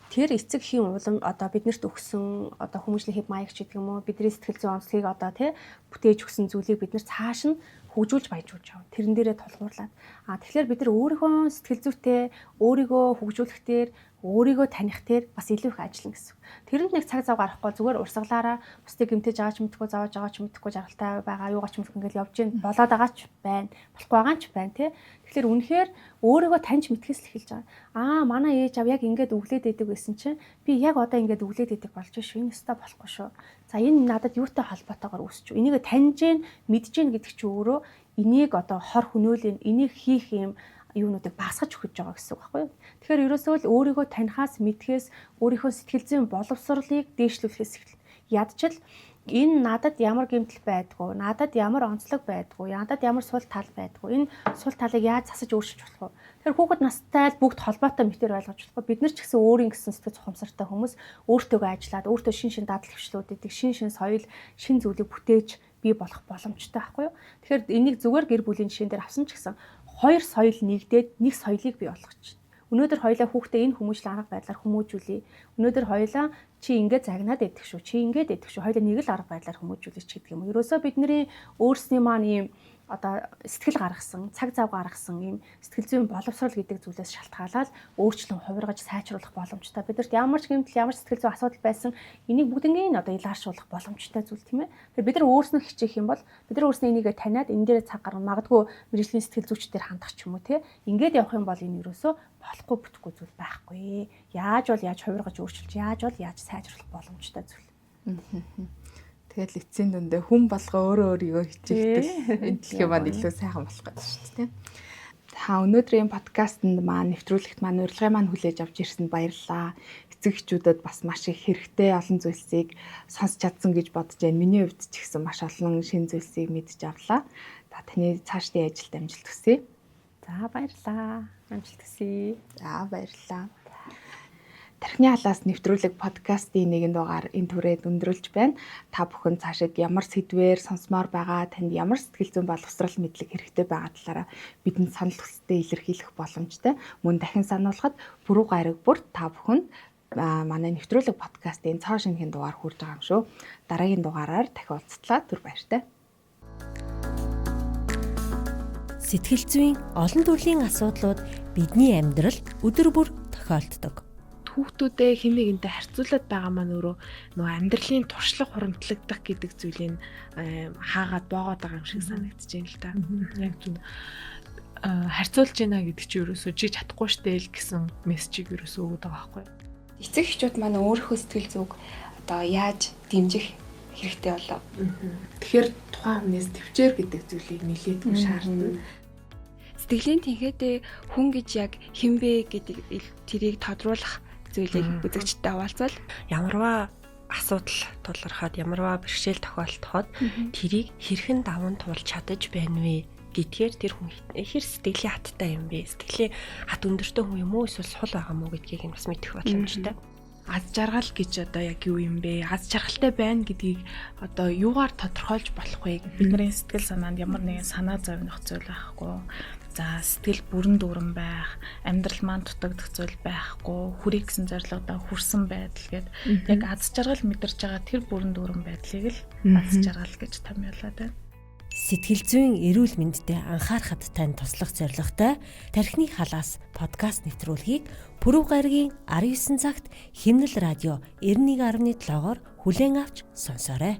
тэр эцэг эхийн улам одоо биднэрт өгсөн одоо хүмүүжлийн хэв маяг ч гэдэг юм уу бидний сэтгэл зүйн онцлогийг одоо тий бүтээж өгсөн зүйлийг бид нар цааш нь хөгжүүлж баяжуулж авах. Тэрэн дээрээ тулгуурлаад. Тэгэхээр бид нар өөрийнхөө сэтгэл зүйтэй өөрийгөө хөгжүүлэх дээр өөрийгөө таних дээр бас илүү их ажиллана гэсэн. Тэрэнд нэг цаг зав гарахгүй зүгээр урсгалаараа бусдыг гэмтэж байгаа ч мэдхгүй зааж байгаа ч мэдхгүй жаргалтай байгаа юугаа ч мэдхгүй ингээл явж гин болоод байгаа ч байна. Болохгүй байгаа ч байна тий. Тэгэхээр үнэхээр өөрийгөө таньж мэдхээс л эхэлж байгаа. Манай ээж аав яг ингээд өглөөд идэг байсан чинь би яг одоо ингээд өглөөд идэг болж шүү. Энэ өстой болохгүй шүү. За энэ надад юутай холбоотойгоор өсч. Энийг таньж гин мэдж гин гэдэг чи өөрөө энийг одоо хор хөнөөлөн энийг хийх юм юунуудыг багсгаж өгч байгаа гэсэн үг байхгүй юу. Тэгэхээр ерөөсөө л өөрийгөө танихаас мэдхээс өөрийнхөө сэтгэл зүйн боловсролыг дээшлүүлэхээс эхэлнэ. Ядчил энэ надад ямар гэмтэл байдгүй, надад ямар онцлог байдгүй, надад ямар сул тал байдгүй. Энэ сул талыг яаж засаж өөрчилж болох вэ? Тэгэхээр хүүхэд настай л бүгд холбоотой мэтэр ойлгож болохгүй. Бид нар ч гэсэн өөрийн гэсэн сэтгэл зүйн хүмүүс өөртөөгөө ажиллаад өөртөө шин дадал хвшлүүд идэг, шин соёл, шин зүйлийг бүтээж бий болох боломжтой байхгүй юу. Тэгэхээр энийг зүгээр гэр бүлийн жишээн дээр авсан ч гэсэн хоёр соёл нэгдээд нэг соёлыг бий болгож байна. Өнөөдөр хоёлаа хүүхдээ энэ хүмүүжлийн арга байдлаар хүмүүжүүлээ. Өнөөдөр хоёлаа чи ингээд загнаад идэх шүү. Чи ингээд идэх шүү. Хоёлаа нэг л арга байдлаар хүмүүжүүлж гэдэг юм. Ерөөсөө бидний өөрсний маань ийм одоо сэтгэл гаргасан, цаг зав гаргасан ийм сэтгэл зүйн боловсрол гэдэг зүйлээс шалтгаалаад өөрчлөн хувиргаж сайжруулах боломжтой. Бидэрт ямар ч гэмтэл ямар сэтгэл зүйн асуудал байсан энийг бүгднийг одоо илааршуулах боломжтой зүйл тийм ээ. Тэгэхээр бид нар өөрснөө хичээх юм бол бид нар өөрснөө энийгээ таниад энэ дээр цаг гаргах магадгүй мэржлийн сэтгэл зүйчдээр хандах ч юм уу тийм. Ингээд явах юм бол энэ ерөөсөө болохгүй бүтэхгүй зүйл байхгүй. Яаж бол яаж хувиргаж өөрчилж, яаж бол яаж сайжруулах боломжтой зүйл. Тэгэл эцсийн дүндээ хүн болго өөрөө өөрийгөө хичээдэг энэ дэлхийн маань илүү сайхан болох гэдэг шүү дээ. Та өнөөдрийн подкастэнд маань нэвтрүүлэгт маань урилгын маань хүлээж авч ирсэнд баярлалаа. Эцэг эхчүүдэд бас маш их хэрэгтэй олон зүйлсийг сонсч чадсан гэж бодож байна. Миний хувьд ч гэсэн маш олон шинэ зүйлсийг мэдж авлаа. Та таны цаашдын ажилд амжилт хүсье. За баярлалаа. Амжилт хүсье. За баярлалаа. Тархины халаас нэвтрүүлэг подкастын нэгэн дугаар энэ түрээд өндөрлж байна. Та бүхэн цаашид ямар сэдвээр сонсомоор байгаа, танд ямар сэтгэл зүйн боловсрол мэдлэг хэрэгтэй байгаа талаараа бидэнд санал хүсэлтээ илэрхийлэх боломжтой. Мөн дахин сануулхад бүрүү гараг бүр та бүхэнд манай нэвтрүүлэг подкастын цоо шинэхэн дугаар хүрж байгаа юм шүү. Дараагийн дугаараар дахин уулзтлаа. Түр баяртай. Сэтгэл зүйн олон төрлийн асуудлууд бидний амьдралд өдөр бүр тохиолддог. Хүүхдүүдээ хэн нэгэнтэй харьцуулаад байгаа маань өөрөө нөгөө амьдралын туршлага хуримтлагдах гэдэг зүйлийг хаагаад боогоод байгаа юм шиг санагдаж байна л та. Яг зөв. Харьцуулж байна гэдэг чинь ерөөсөө чи чадахгүй штэ л гэсэн мессежийг ерөөсөө өгöd байгаа байхгүй. Эцэг эхчүүд маань өөрийнхөө сэтгэл зүг одоо яаж дэмжих хэрэгтэй болоо. Тэгэхээр тухайн хүнээс төвчээр гэдэг зүйлийг нэлээдгүй шаардна. Сэтгэлийн тэнхээтэй хүн гэж яг хэн бэ гэдэг тэрийг тодруулах зүйлийг үзэгчтэй хуваалцвал Ямарваа асуудал тулгархад, ямарваа бэрхшээл тохиолдоход тэрийг хэрхэн даван туулж чадаж байна вэ гэдгээр тэр хүн хэр сэтгэлийн хаттай юм бэ? Сэтгэлийн хат өндөртэй хүн юм уу эсвэл сул байгаа мó гэдгийг нь бас мэдэх боломжтой. Аз жаргал гэж одоо яг юу юм бэ? Аз жаргалтай байна гэдгийг одоо юугаар тодорхойлж болох вэ? Бидний сэтгэл санаанд ямар нэгэн санаа зовнох зүйл байхгүй. За сэтгэл бүрэн дүүрэн байх, амьдрал маань дутагдах зүйл байхгүй, хүрэх гэсэн зорилгодоо хүрсэн байдал гэд яг аз жаргал мэдэрч байгаа тэр бүрэн дүүрэн байдлыг л аз жаргал гэж томьёолоод байна. Сэтгэл зүйн эрүүл мэндэд анхаарахад тань туслах зорилготой Тархины халаас подкаст нэвтрүүлгийг Пүрэв гаригийн 19 цагт Химнэл радио 91.7-оор хүлээн авч сонсоорой.